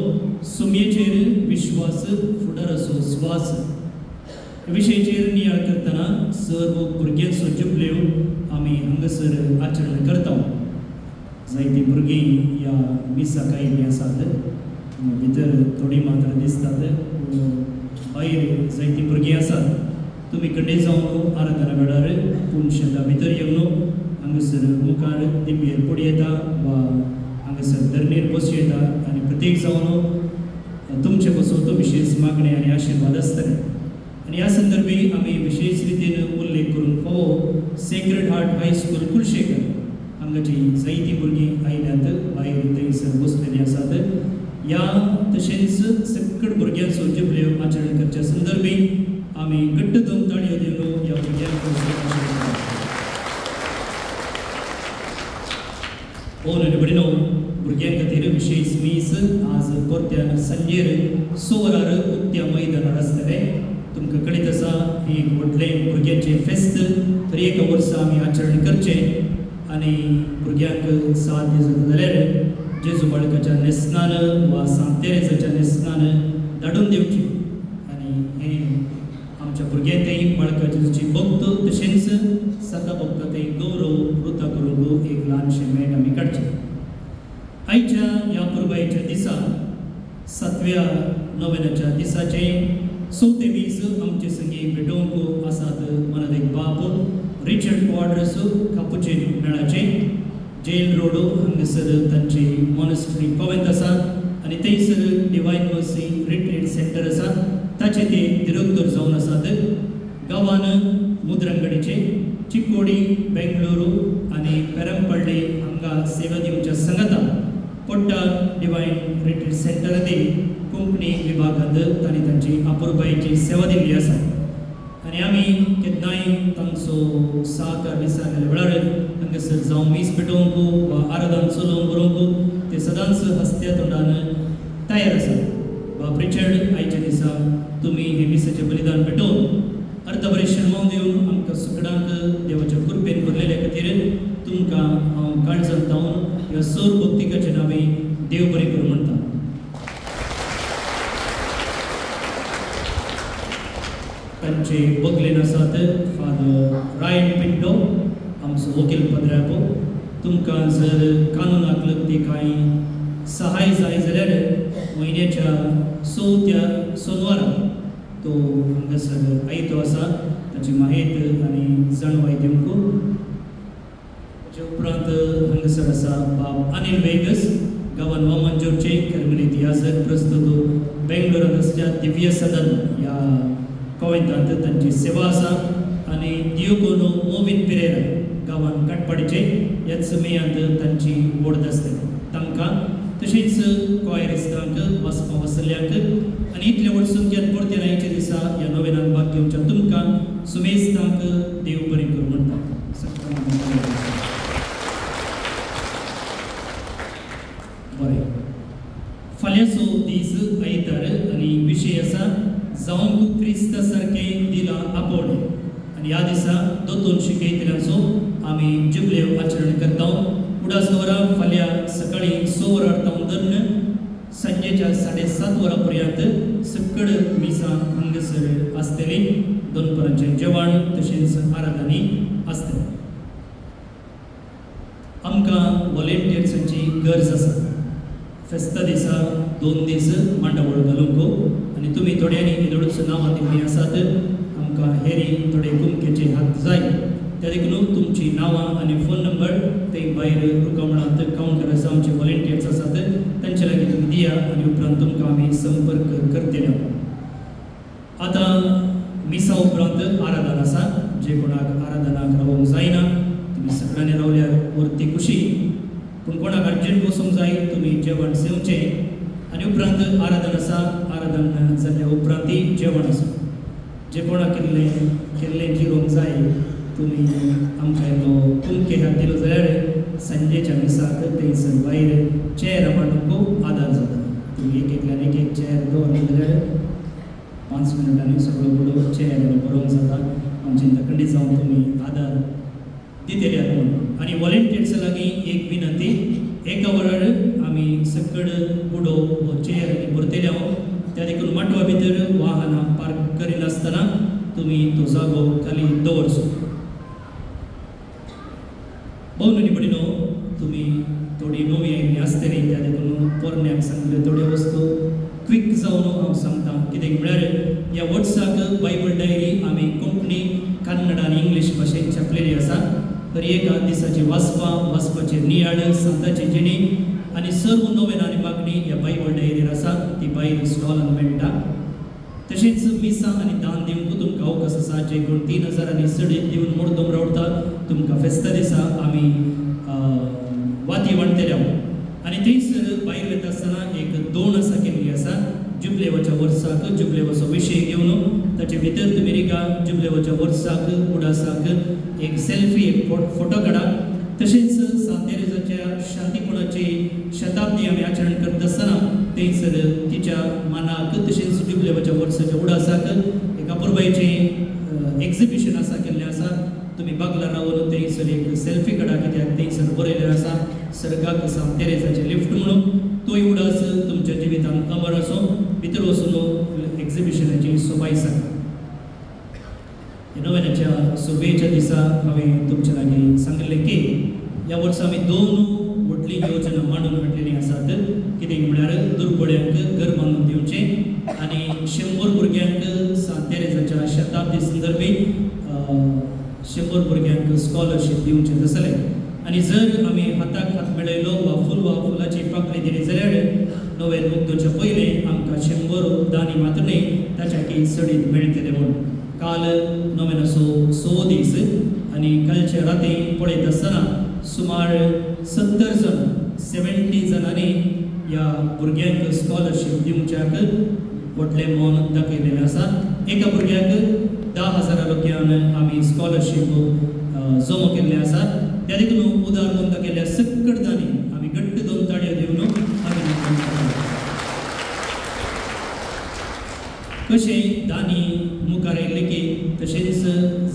[SPEAKER 9] सुमयेचेर विश्वास फुडार असो स्वास. विशयाचेर नियाळ करतना सर्व भुरग्यांचो जुबल्यो आमी हांगासर आचरण करता. जायती भुरगीं ह्या मिसाक आयिल्लीं आसात. भितर थोडी मात्र दिसतात, भायर जायती भुरगीं आसात. तुमी कडेन जावन आराधना वेळार पूण शेतां भितर येवन हांगासर मुखार दिंबेर पडी येता वा हांगासर धरणेर बसूं येता आनी प्रत्येक जावन तुमचे बसून तो विशेष मागणे आनी आशिर्वाद आसतले. आनी ह्या संदर्भी आमी विशेष रितीन उल्लेख करूंक फावो सेक्रेड हार्ट हायस्कूल कुलशेकर हांगाची जायतीं भुरगीं आयल्यात, भायर थंयसर बसलेलीं आसात. ह्या तशेंच सकट भुरग्यांचो जुबल्यो आचरण करच्या संदर्भी आमी घट्ट दोन ताळयो दिवन ह्या भुरग्यांक पळोवन बडिनो भुरग्यां खातीर विशेष मीस आज परत्यान सांजेर 6 वरार उक्त्या मैदानार आसतले. तुमकां कळीत आसा एक व्हडलें भुरग्यांचें फेस्त तर एका वर्सा आमी आचरण करचें आनी भुरग्यांक 7 दीस जाता जाल्यार जेजू बाळकाच्या नेसनान वा सांत तेरेसाच्या नेसनान धाडून दिवची. आनी हें आमच्या भुरग्यांकय बाळका जेजूची भक्त तशेंच सदा भक्तांकय गौरव वृता करूंक एक ल्हानशें मेळ आमी काडचें. आयच्या ह्या पुरबायेच्या दिसा 7व्या नोवेनाच्या दिसाचें 24 आमचे संगी भेटोवंक आसात. मनादेक बाप रिचर्ड क्वाड्रस कापुचीन मेळाचे जेल रोड हांगासर तांची मॉनेस्ट्री कॉवेंत आसा आनी थंयसर डिवायन मर्सी रिट्रीट सेंटर आसा ताचे ते डिरेक्टर जावन आसात. गांवान मुद्रंगडीचे चिकोडी बेंगळुरू आनी पेरंपल्ले हांगा सेवा दिवच्या संगता पोट्टा डिवायन रिट्रीट सेंटर कोंकणी विभागांत तांणी तांची अपुरबायेची सेवा दिल्ली आसा. आनी आमी केन्नाय तांचो सहकार विसरलेल्या वेळार हांगासर जावं मीस पेटोवंक वा आराधन चलोवंक बरोवंक ते सदांच हस्त्या तोंडान तयार आसात. बाब रिचर्ड, आयच्या दिसा तुमी हे मिसाचें बलिदान पेटोवन अर्धबरें शर्मावन दिवन आमकां सुकडांक देवाच्या कृपेन भरलेल्या खातीर तुमकां हांव काळजांत धांवन ह्या सर भक्तिकाच्या नांवे देव बरें करूं म्हणटा. तांचे बगलेन आसात फादर रायन पिंटो, आमचो वकील पद्रापो. तुमकां जर कानुनाक लागपी कांय सहाय जाय जाल्यार म्हयन्याच्या 6 सोनवारा तो हांगासर आयतो आसा. ताची माहेत आनी जाणवाय दिवंक. ताचे उपरांत हांगासर आसा बाब अनिल वेगस, गांवान वामनजोरचे कर्मणी इतिहासक. प्रस्तुत बेंगलोरांत आसच्या दिव्य सदन ह्या कॉवेंतांत तांची सेवा आसा. आनी दियोकोनो मोविन पेरेरा गांवान काटपाडीचे ह्याच मेयांत तांची वोड आसता. तांकां तशेंच कॉयरिस्तांक वाचपा वाचल्यांक आनी इतले व्हड संख्येन परते आयच्या दिसा ह्या नोवेनांत भाग घेवच्या तुमकां सुमेस्तांक देव बरें करूं म्हणटा. बरें, फाल्यांचो दीस आयतार आनी विशय आसा जावंक क्रिस्ता सारकें दिलां आपोवणें. आनी ह्या दिसा दोतोन शिकयतल्यांचो आमी जुबलेव आचरण करता. उडास वरां फाल्यां सकाळीं 6 वरां तावन धरून सांजेच्या 7:30 वरां पर्यंत सकड मिसां हांगासर आसतली. दनपाराचें जेवण तशेंच आराधनी आसतली. आमकां वॉलेंटियर्सांची गरज आसा. फेस्ता दिसा 2 दीस मांडावळ घालूंक आनी तुमी थोड्यांनी इलोडूच नांवां दिल्लीं आसात. आमकां हेरी थोडे कुमकेचे हात जाय. त्या देखून तुमची नांवां आनी फोन नंबर थंय भायर रुकावणांत कावंटर आसा, आमचे वॉलेंटियर्स आसात, तांचे लागीं तुमी दिया आनी उपरांत तुमकां आमी संपर्क करतले. आतां मिसा उपरांत आराधन आसा. जे कोणाक आराधनाक रावूंक जायना तुमी सगळ्यांनी रावल्यार व्हरती खुशी. पूण कोणाक अर्जंट वचूंक जाय तुमी जेवण सेवचें आनी उपरांत आराधन आसा. आराधन जाल्या उपरांतय जेवण आसा. जे कोणाक केल्लें जिरोवंक जाय तुमी आमकां इल्लो कुमके हात दिलो जाल्यार सांजेच्या मिसाक थंयसर भायर चेर मांडूंक आदार जाता. तुमी एकल्यान एक चेर दवरले जाल्यार 5 मिनटांनी सगळो बुडो चेर बरोवंक जाता. आमचे तकंडी जावन तुमी आदार दितल्यात म्हणून. आनी वॉलेंटियर्सा लागीं एक विनंती, 1 वरार आमी सकड बुडो हो चेर भरतले हांव. त्या देखून माटवा भितर वाहनां पार्क करिनासतना तुमी तो जागो खाली दवरचो. भोवनी पडिनो तुमी थोडी नवी आयिल्ली आसतली. त्या देखून पोरण्याक सांगले थोड्यो वस्तू क्विक जावन हांव सांगता. कित्याक म्हळ्यार ह्या वर्साक बायबल डायरी आमी कोंकणी, कन्नड आनी इंग्लीश भाशेन छापलेली आसा. तर एका दिसाची वाचपाचे नियाळ, सांताची जिणी आनी सर्व नोवेन आनी मागणी ह्या बायबल डायरीर आसा. ती भायर स्टॉलान मेळटा. तशेंच मिसां आनी दान दिवंक तुमकां अवकाश आसा. जे कोण 3000 आनी चड दिवन मुर्दम रावता तुमकां फेस्ता दिसा आमी वाती वांटतले. आनी थंयसर भायर वता आसतना एक दोण आसा केल्ली आसा जुबलेवाच्या वर्साक. जुबलेवाचो विशय घेवन ताचे भितर तुमी रिगा जुबलेवाच्या वर्साक उडासाक एक सेल्फी, एक फोटो काडा. तशेंच सांत तेरेजाच्या शांतीपणाची शताब्दी आमी आचरण करता आसतना थंयसर तिच्या मानाक तशेंच जुबलेवाच्या वर्साच्या उडासाक एक अपुरबायेचें एक्झिबिशन आसा केल्लें आसा. तुमी बागला रावन थंयसर एक सेल्फी काडा. कित्याक थंयसर बरयलें आसा सर्गाक सांत तेरेजाचें लिफ्ट म्हणून. तोय उडास तुमच्या जिवितांत अमर आसो. भितर वचून एक्झिबिशनाची सोबाय सांगा. ह्या नोवेनाच्या सोबेच्या दिसा हांवें तुमचे लागीं सांगलें की ह्या वर्सा आमी 2 व्हडली योजना मांडून हाडलेलीं आसात. कितें म्हळ्यार दुर्बळ्यांक घर बांदून दिवचें आनी 100 भुरग्यांक सांत तेरेजाच्या शताब्दी संदर्भी 100 भुरग्यांक स्कॉलरशीप दिवचें तसलें. आनी जर आमी हाताक हात मेळयलो वा फुलाची पाकळी दिली जाल्यार नोवेन मुक्तोच्या पयलें आमकां 100 दानी मात्र न्ही ताच्याकी चडीत मेळटले म्हूण. काल नोवेनाचो 6 दीस आनी कालच्या राती पळयत आसतना सुमार 70 जणांनी ह्या भुरग्यांक स्कॉलरशीप दिवच्याक व्हडलें मोल दाखयलेलें आसा. एका भुरग्याक 10,000 लोकांक आमी स्कॉलरशीप जमा केल्ले आसात. त्या देखून उदार बंद केल्ल्या सकट दानी आमी घट्ट 2 ताळयो दिवन अभिनंदन करतात. कशें दानी मुखार येयल्ले की तशेंच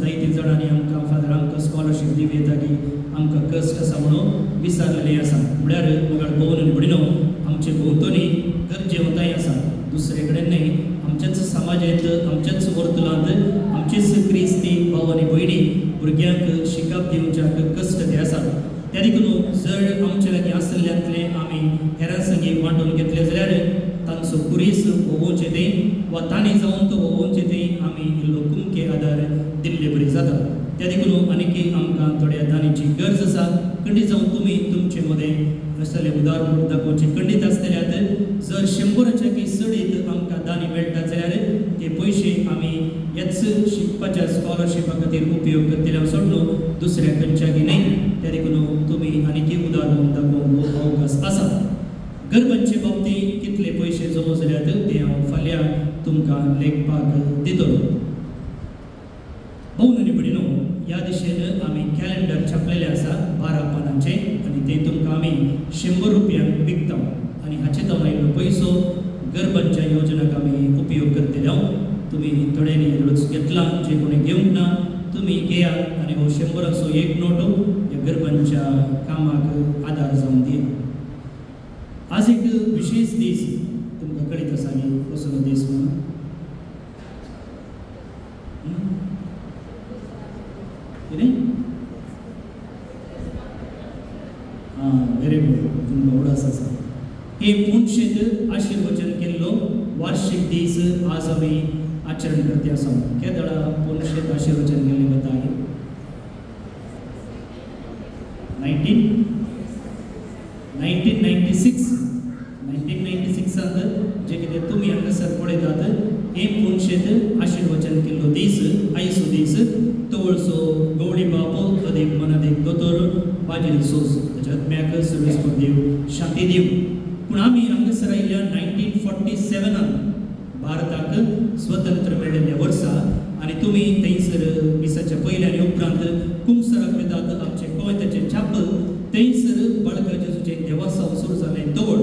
[SPEAKER 9] जायते जाणांनी आमकां फादर आमकां स्कॉलरशीप दिवं येता की आमकां कश्ट आसा म्हणून विचारलेलें आसा. म्हळ्यार म्हाका भोवन म्हणिनो आमचे भोंवतणी गरजेवताय आसा. दुसरे कडेन न्हय, आमच्याच समाजांत आमच्याच वर्तुळांत आमचेच क्रिस्ती भाव आनी भयणी भुरग्यांक शिकप दिवच्याक कश्ट ते आसात. त्या देखून जर आमचे लागीं आसल्ल्यांतले आमी हेरां संगी वांटून घेतले जाल्यार तांचो कुरीस वोवोवचे ते वा तांणी जावन तो वोवोवचे ते आमी इल्लो कुमके आदार दिल्ले बरी जाता. त्या देखून आनीक आमकां थोड्या दानीची गरज आसा. खंडीत जावन तुमी तुमचे मदें असले उदार दाखोवचे खंडीत आसतल्यात. जर 100च्या की चडीत आमकां दानी मेळटा जाल्यार ते पयशे आमी ह्याच शिकपाच्या स्कॉलरशिपा खातीर उपयोग करतले सोडून दुसऱ्या खंयच्याकी न्हय. त्या देखून तुमी आनीक उदार दाखोवंक अवकाश आसा. गरबांचे बाबतींत कितले पयशे जमा जाल्यात ते हांव फाल्यां तुमकां लेखपाक दितलो. भोवन भयणीनो, ह्या दिशेन आमी कॅलेंडर छापलेले आसा 12 पानांचे आनी ते तुमकां आमी 100 रुपयांक विकता. आनी हाचे तो आयिल्लो पयसो गरबांच्या योजनाक आमी उपयोग करतले. तुमी थोड्यांनी येदोळूच घेतला, जे कोणी घेवंक ना तुमी घेयात आनी हो 100 एक नोटो ह्या गरबांच्या कामाक आदार जावन दिया. आज एक विशेष दीस तुमकां कळीत आसा न्ही कसलो दीस म्हणून? कितें? व्हेरी गुड, तुमकां उडास आसा. हे पुणशेंत आशिर्वचन केल्लो वार्षिक दीस आज आमी आचरण करते आसा. केदळा पुणशेंत आशिर्वचन केल्लें वता? 1996 जे कितें तुमी हांगासर पळयतात हे पुणशेंत आशिर्वचन केल्लो दीस आयचो दीस तवळसो गवळी बाब अदेक मनादेक दोतोर बाजील सोस ताच्या आत्म्याक सर्वेस्पर देव शांती दिव. पूण आमी हांगासर आयिल्ल्या 1947 भारताक स्वतंत्र मेळिल्ल्या वर्सा आनी तुमी थंयसर विसाच्या पयल्या आनी उपरांत कुमसराक वेतात आमचे गोंयचे छापल थंयसर बाळका जेजूचें देवासांव सुरू जालें दवळ.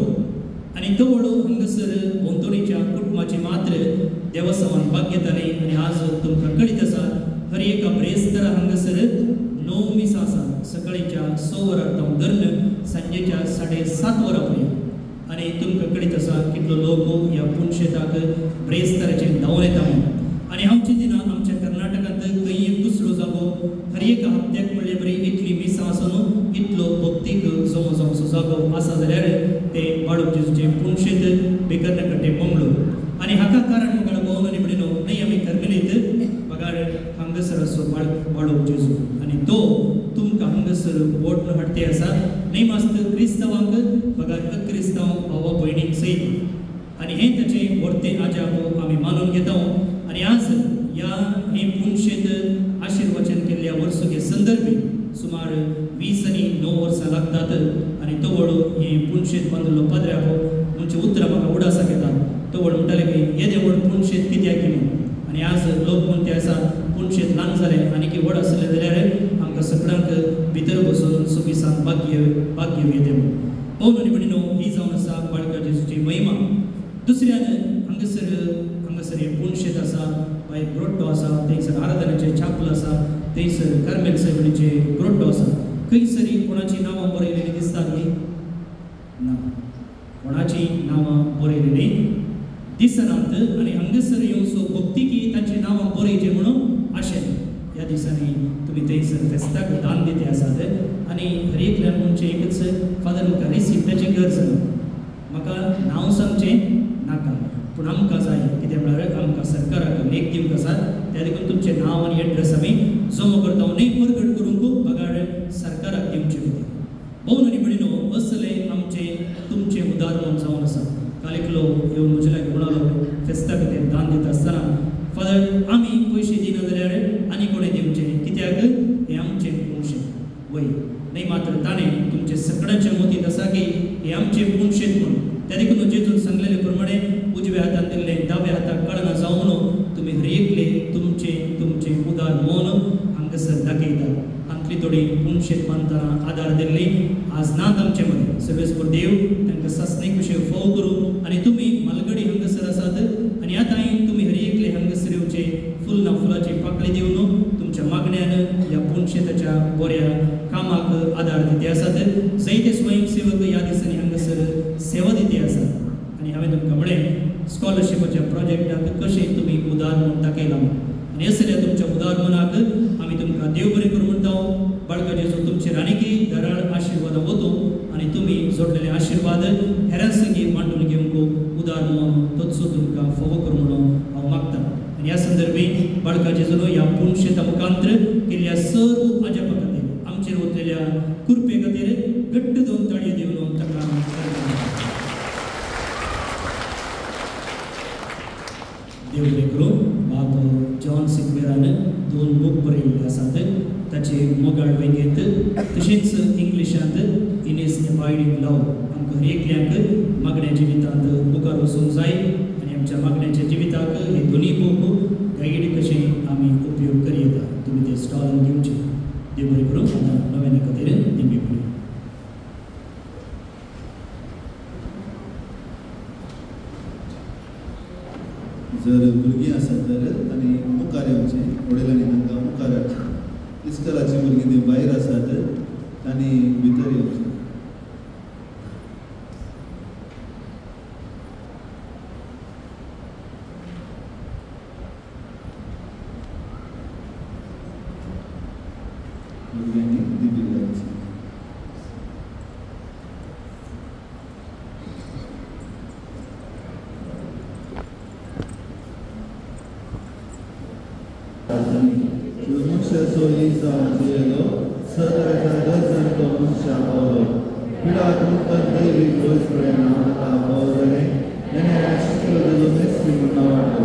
[SPEAKER 9] आनी दवळ हांगासर भोंवतणीच्या कुटुंबाची मात्र देवासांवान भाग घेताली. आनी आज तुमकां कळीत आसा हर एका ब्रेस्तारा हांगासर 9 मिसां आसा. सकाळीच्या 6 वरां जावन धरून सांजेच्या 7:30 वरां पर्यंत. आनी तुमकां कळीत आसा कितलो लोक ह्या पुणशेताक ब्रेस्ताराचेर धांवून येता म्हणून. आनी हांव चिंतिना आमच्या कर्नाटकांत खंय एक दुसरो जागो हर एका हप्त्याक म्हणले बरी इतली मिसां आसून इतलो भक्तीक जमो जावचो जागो आसा जाल्यार ते बाळूक जेजूचे पुणशेत बेकर्णकट्टे बंगलो. आनी हाका कारण म्हाका भोवन आनी भयणीनो न्हय आमी कर्मेलीत पगार हांगासर असो बाळूक जेजू आनी तो तुमकां हांगासर बोट हाडटे आसा. न्हय मास्त क्रिस्तांवांक पगार अक्रिस्तांव भावा भयणींक सयत आनी हें ताचें व्हडतें आजाप आमी मानून घेता. आनी आज ह्या हे पुणशेत आशिर्वचन केल्ल्या वर्सुके संदर्भी सुमार 20 आनी 9 वर्सां लागतात. आनी तवळ हे पुणशेत बांदलो पदऱ्याको म्हणजे उतरां म्हाका उडासाक येतात. तवळ म्हणटाले की येदे व्हड पुणशेत कित्याक म्हणून. आनी आज लोक म्हणटे आसा पुणशेत ल्हान जालें आनी व्हड आसलें जाल्यार आमकां सगळ्यांक भितर बसून सुखिसान भाग्य येते म्हणून. पळोवन आनी भयणीनो ही जावन आसा बाळका जेजूची महिमा. दुसऱ्यान हांगासर हे पुणशेत आसा भायर ग्रोट्टो आसा. थंयसर आराधनाचें छापल आसा. थंयसर कार्मेल सायबीणीचे ग्रोट्टो आसा. खंयसरी कोणाची नांवां बरयलेलीं दिसता न्ही? ना, कोणाची नांवां बरयलेलीं दिसनात. आनी हांगासर येवन सो भक्तीकी तांची नांवां बरयचें म्हणून आशेन ह्या दिसांनी तुमी थंयसर फेस्ताक दान दिते आसात. आनी हर एकल्यान म्हणचें एकच फादर म्हाका रिसिप्टाची गरज ना, म्हाका नांव सांगचें नाका, पूण आमकां जाय कित्याक म्हळ्यार आमकां सरकाराक लेख दिवंक आसात. त्या देखून तुमचें नांव आनी एड्रेस आमी जमा करता. न्हय परगट करूंक पगार सरकाराक दिवचे खातीर. भोवन आनी भयणीनो असले आमचे तुमचे उदाहरण जावन आसा. काल एकलो येवन म्हजे लागीं म्हणालो फेस्ता खातीर दान दिता आसतना फादर आमी पयशे दिना जाल्यार आनी कोणें दिवचें कित्याक हें आमचें पुणशेत वय. न्हय मात्र ताणें तुमचे सगळ्यांच्या मतींत आसा की हें आमचें पुणशेत म्हणून. त्या देखून जेजून सांगलेले प्रमाणे उजव्या हातान दिल्लें दाव्या हाताक कळना जावं म्हणून तुमी हर एकले तुमचे उदार मोन हांगासर दाखयता. आमची थोडी पुणशेत मानतना आदार दिल्ली आज नात आमचे मदें सर्वेस्पर देव तांकां सासणेक विशय फोव करूं आनी तुमी मालगडी हांगासर आसात आनी आतांय तुमी हर एकले हांगासर येवचे फुल ना फुलाची पाकळी दिवन तुमच्या मागण्यान ह्या पुणशेताच्या बऱ्या कामाक आदार दिते आसात. जायते स्वयंसेवक ह्या दिसांनी हांगासर सेवा दिते आसात आनी हांवें तुमकां म्हळें स्कॉलरशिपाच्या प्रोजेक्टाक कशें तुमी उदार म्हूण दाखयलां आनी असल्या तुमच्या उदार मनाक आमी तुमकां देव बरें करूं म्हणटा. बाळका जेजू तुमचेर आनीकय धराळ आशिर्वाद वतो आनी तुमी जोडलेले आशिर्वाद हेरां संगी वांटून घेवंक उदार मन तोचो तुमकां फोव करूं म्हणून हांव मागतां. आनी ह्या संदर्भेंत बाळका जेजून ह्या पुणशेता मुखांतर केल्ल्या सर्व अजापा खातीर आमचेर वतलेल्या कृपे खातीर घट्ट दोन ताळयो दिवन ताका देव बरें करूं. बाब जॉन सिक्वेरान 2 बूक बरयल्ले आसात. ताचे मोगाळ वेंगेत तशेंच इंग्लिशांत इन इज अबायडिंग लव. आमकां हर एकल्याक मागण्या जिवितांत मुखार वचूंक जाय आनी आमच्या मागण्याच्या जिविताक हे दोनी बूक गायड कशें आमी उपयोग करी येता. तुमी ते स्टॉलान घेवचे. देव बरें करूं. आतां नव्यान खातीर निमणे पडूं.
[SPEAKER 5] जर भुरगीं आसात तर आनी मुखार येवचें वडिलांनी तांकां मुखार हाडचें. इस्कलाची भुरगीं तीं भायर आसात आनी भितर येवचें. भुरग्यांनी दिबी घालचें. Soyisa cielo, sădărea de Muncia Oro, Pila Truncă David Roisprena, la Paulele, Nenea Ștică de Lumescu Navată,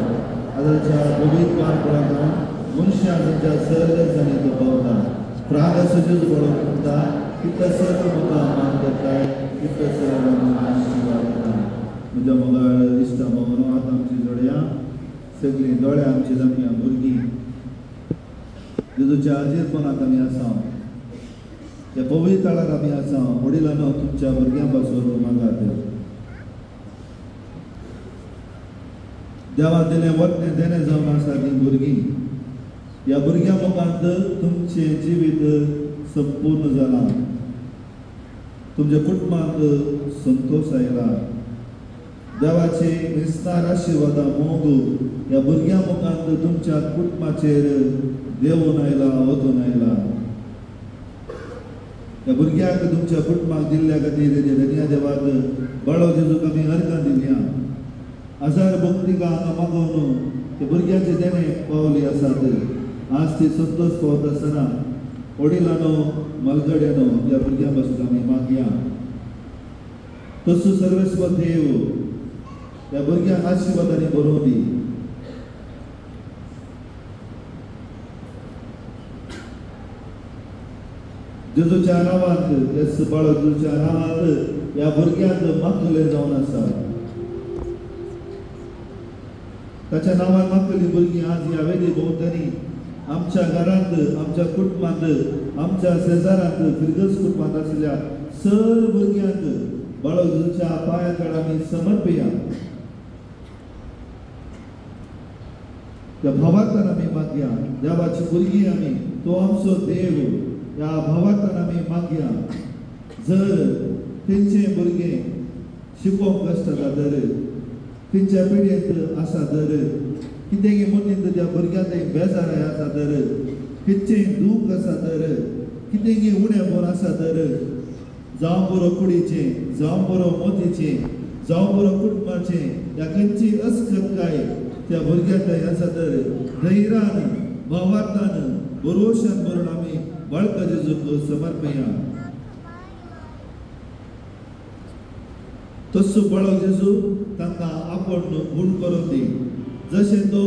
[SPEAKER 5] Adăcea Bobit Parprana, Muncia Zicea Sără Zanită Bauta, Praga Săjuz Bolocta, Câtă Sără Muta Mantăcai, Câtă Sără Muta Știvarta. Muja Mogar Ishta Mono Atamci Zodia, Săgli Doळे Amci Zamia Burgi, जेजूच्या आजीरपणाक आमी आसा त्या पवित्र काळाक आमी आसा. वडिलांनो तुमच्या भुरग्यां पासून मागात. देवा दिलें वतनें देणें जावन आसा तीं भुरगीं. ह्या भुरग्यां मुखांत तुमचें जिवीत संपूर्ण जालां. तुमच्या कुटुंबाक संतोष आयला. देवाचे विस्तार आशिर्वादा मोग ह्या भुरग्यां मुखांत तुमच्या कुटुंबाचेर देवून आयला वचून आयला. ह्या भुरग्याक तुमच्या कुटुंबाक दिल्ल्या खातीर धन्य देवाक बाळो जेजूक आमी अर्गां दिल्या. हजार भक्तीक हांगा मागोवन ते भुरग्याचे देणे पावली आसात. आज ती संतोष पावत आसतना वडिलांनो मलगड्यानो ह्या भुरग्यां पासून आमी मागया. तसो सर्वेस्वर देव ह्या भुरग्यांक आशिर्वादांनी भरोवन दी. जेजूच्या नांवांत येस बाळो जेजूच्या नांवांत ह्या भुरग्यांक मागले जावन आसा. ताच्या नांवान मागली भुरगीं आज ह्या वेदी भोंवतणी आमच्या घरांत आमच्या कुटुंबांत आमच्या शेजारांत फिरगस कुटुंबांत आशिल्ल्या सर्व भुरग्यांक बाळो जेजूच्या पांया कडेन आमी समर्पया. त्या भावार्थान आमी मागया. देवाची भुरगीं आमी तो आमचो देव ह्या भावार्थान आमी मागया. जर तेंचे भुरगें शिकोवंक आसता तर तेंच्या पिड्येंत आसा तर कितेंय मनीत त्या भुरग्यांक बेजार आसा तर कितेंय दूख आसा तर कितेंय उणें बोर आसा तर जावं बरो कुडीचें जावं बरो मोतीचें जावं बरो कुटुंबाचें ह्या खंयची अस्खतकाय त्या भुरग्याक आसा तर धैर्यान भावार्थान भरोशान भरून आमी बाळका जेजूक समर्पया. तसो बाळो जेजू तांकां आपण गूण करून दी. जशें तो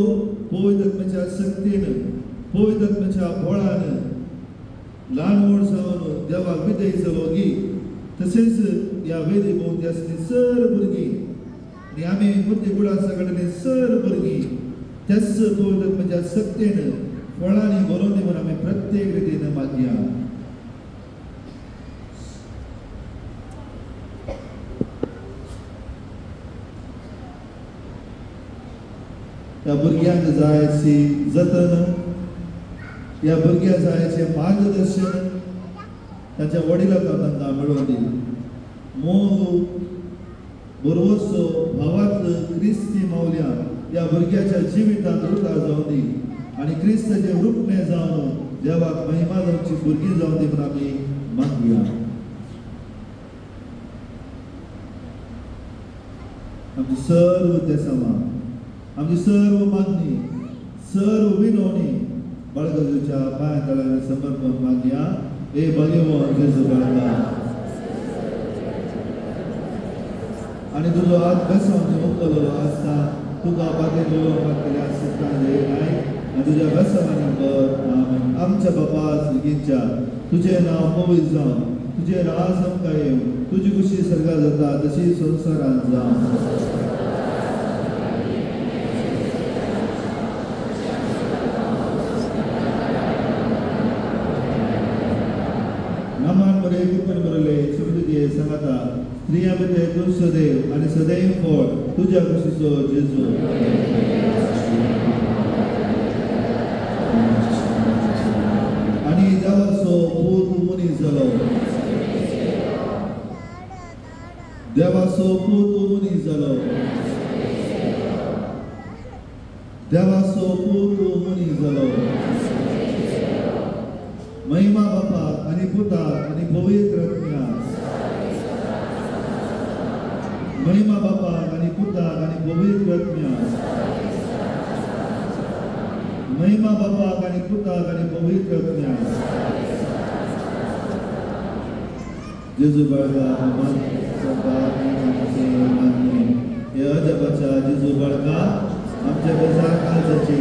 [SPEAKER 5] पवित्र आत्म्याच्या शक्तीन पवित्र आत्म्याच्या बळान ल्हान व्हड सावन देवाक विधेय जालोगी तशेंच ह्या वेदी भोंवती आसली सर्व भुरगीं आनी आमी मुर्ती कुळासा कडेन सर्व भुरगीं त्याच पवित्रत्वाच्या सक्तीन फळांनी भरून दी म्हणून आम्ही प्रत्येक रीतीने मागया. या भुरग्यांक जायची जतन, या भुरग्यां जायचे मार्गदर्शन ताच्या वडिलांक तांकां मेळोवन दी. मोग बरोवचो भावांतलो क्रिस्ती मावल्या या भुरग्याच्या जिवितांत रुतार जावन दी आनी क्रिस्ताचे रुपणे जावन देवाक महिमा जावची भुरगीं जावन दी म्हणून आमी मागया. आमची सर्व देसांवां, आमची सर्व मागणी, सर्व विनवणी बाळगेच्या पांया तळ्यार समर्पण मागया. हे भगवान जेजू बाळगा आनी तुजो हात बेसांव मुक्तलो आसता तुका बागेन उलोवपाक केल्या सिद्धांत येयनाय आनी तुज्या बेसांवांनी बर. आमेन. आमच्या बापा स्वर्गीच्या तुजें नांव पवित्र जावं, तुजें राज आमकां येवं, तुजी खुशी सर्गार जाता तशी संवसारांत जावं. नामान बरे कृपण बरले समृद्धी सांगता स्त्रियां मध्ये तूं सदैव आनी सदैव फळ तुज्या खुशीचो जेजू. आनी देवाचो पूत मनीस जालो, देवाचो पूत मनीस जालो, देवाचो पूत मनीस जालो. महिमा बापाक आनी पुताक आनी पवित्र आत्म्याक, महिमा बापाक आनी पुताक आनी पवित्र आत्म्याक, महिमा बापाक आनी पुताक आनी पवित्र आत्म्याक. जेजू बाळगा हे अजबाच्या जेजू बाळगा आमच्या बेजार काळजाचे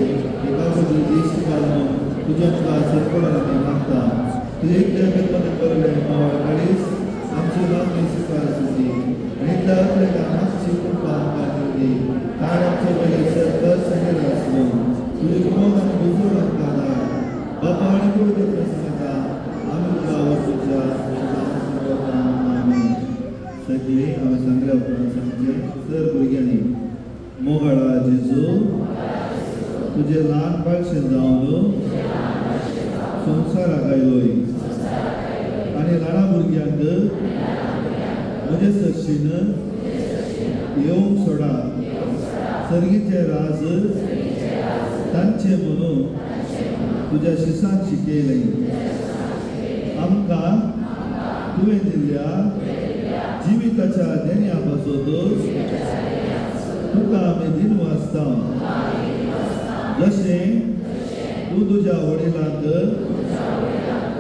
[SPEAKER 5] एका दिश्टी घालून तुझ्या मुखार सरपणाला मी मागता. तुझे एकट्या कल्पना करले मावळ काडीस आमची मागणी स्वीकारत होती आणि त्या आपल्याला मागची कृपा आमकां दी. काळ आमचे पहिले सगळं सगळें आसलो तुझे मोग आनी बुजूर आमकां धाड. बापा आनी पवित्र प्रसन्नता आमी तुका आवडीच्या आमेन. सगळी हांवें सांगल्या उपरांत सांगचे सर भुरग्यांनी मोगाळा जेजू तुझे ल्हान बाळशें जावन संवसाराक आयलोय आनी ल्हाना भुरग्यांक म्हजे सरशीन येवंक सोडा. सर्गीचे राज तांचे म्हणून तुज्या शिसान शिकयलें. आमकां तुवें दिल्ल्या जिविताच्या देण्या पासत तुका आमी दिनू आसता. जशें तूं तुज्या वडिलांक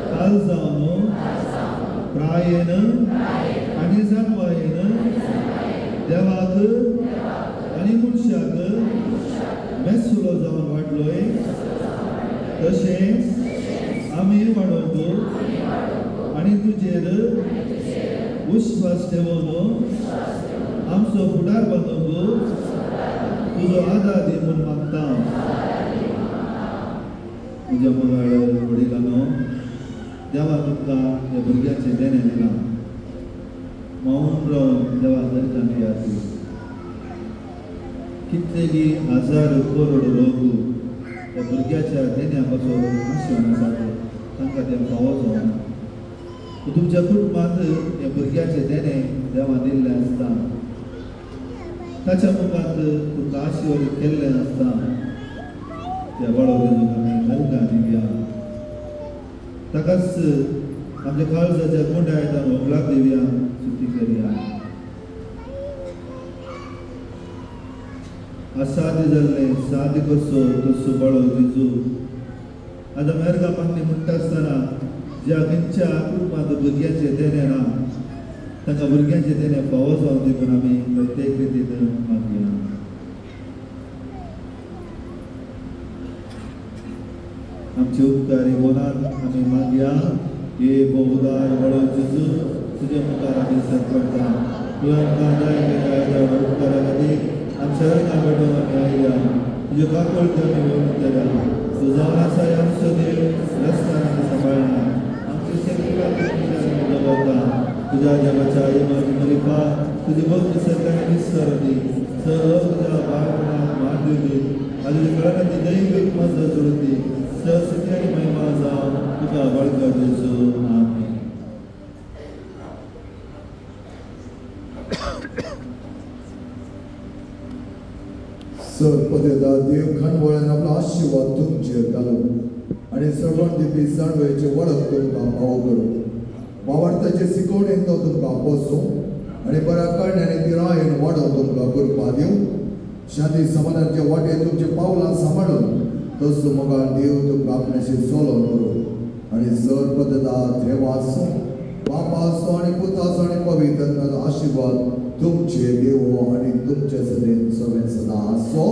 [SPEAKER 5] काल जावन प्रायेन आनी जानवायेन देवाक आनी मनशाक मेस्सुलो जावन वाडलोय तशेंच आमी वाडोवंक आनी तुजेर विश्वास ठेवून आमचो फुडार बांदूंक तुजो आदार दी म्हूण मागता. म्हज्या मोगाळ वडिलांनो देवा तुमकां ह्या भुरग्याचें देणें दिलां. मौन रावन देवा दर्शन दियात. कितलेली हजार करोड लोक ह्या भुरग्याच्या देण्या पासून नाशिवन आसात तांकां तें फावो जावना. तुमच्या कुटुंबांत ह्या भुरग्याचें देणें देवा दिल्लें आसता. ताच्या मुखांत तुका आशिर्वादीत केल्लें आसता. त्या बळो जेजूक आमी घरकां दिवया. ताकाच आमच्या काळजाच्या कोंड्यायेंतल्यान व्हंकलाक दिवया, सुटी करया. असाध्य जाल्लें साध्य कसो तसो बळो जेजू आतां मेरगा मागणी म्हणटा आसतना ज्या खंयच्या कुटुंबांत भुरग्याचें देणें ना तांकां भुरग्यांचें देणें फावो जावन दी म्हूण आमी प्रत्येक रितीन मागया. आमचे उपकारी मनान आमी मागया. हे बहुदार बळो जेजू तुज्या मुखार आमी सरपडटा. तुवें आमकां जाय त्या उपकारा खातीर आमच्या घरां भेटोवन आमी आयल्या. तुझे काकळटा निवडून दिला तू जाऊन असा आमचो देव रस्त्याने सांभाळना आमची सगळी तुझ्या जगाच्या इमारती मलिका तुझी भक्त सगळ्यांनी निसरली सर्व तुझ्या बाळपणात मांडली आधी कळणाची दैविक मदत जोडली सहस्ती आणि महिमा जाव तुका बळकट जेजू आमेन.
[SPEAKER 2] सर्वपदेदा देव खणवळ्यान आपलो आशीर्वाद तुमचेर घालो आणि सर्वांक दिवपी जाणवेचे वळख तुमकां भाव करूं वावरताचे शिकवणेन तो तुमकां पोसूं आणि बऱ्या कारणाने तिरायेन वाडो तुमकां करपा दिवं शांती समाधानाचे वाटे तुमचे पावलां सांबाळून तसो मोगाळ देव तुमकां आपणाशी चलोन करूं आणि सर्वपदेदा देव आसूं बापा आसूं आनी पुता आसूं आनी पवित्र आशीर्वाद तुमचे देवो आणि तुमचे सदैव सदां आसो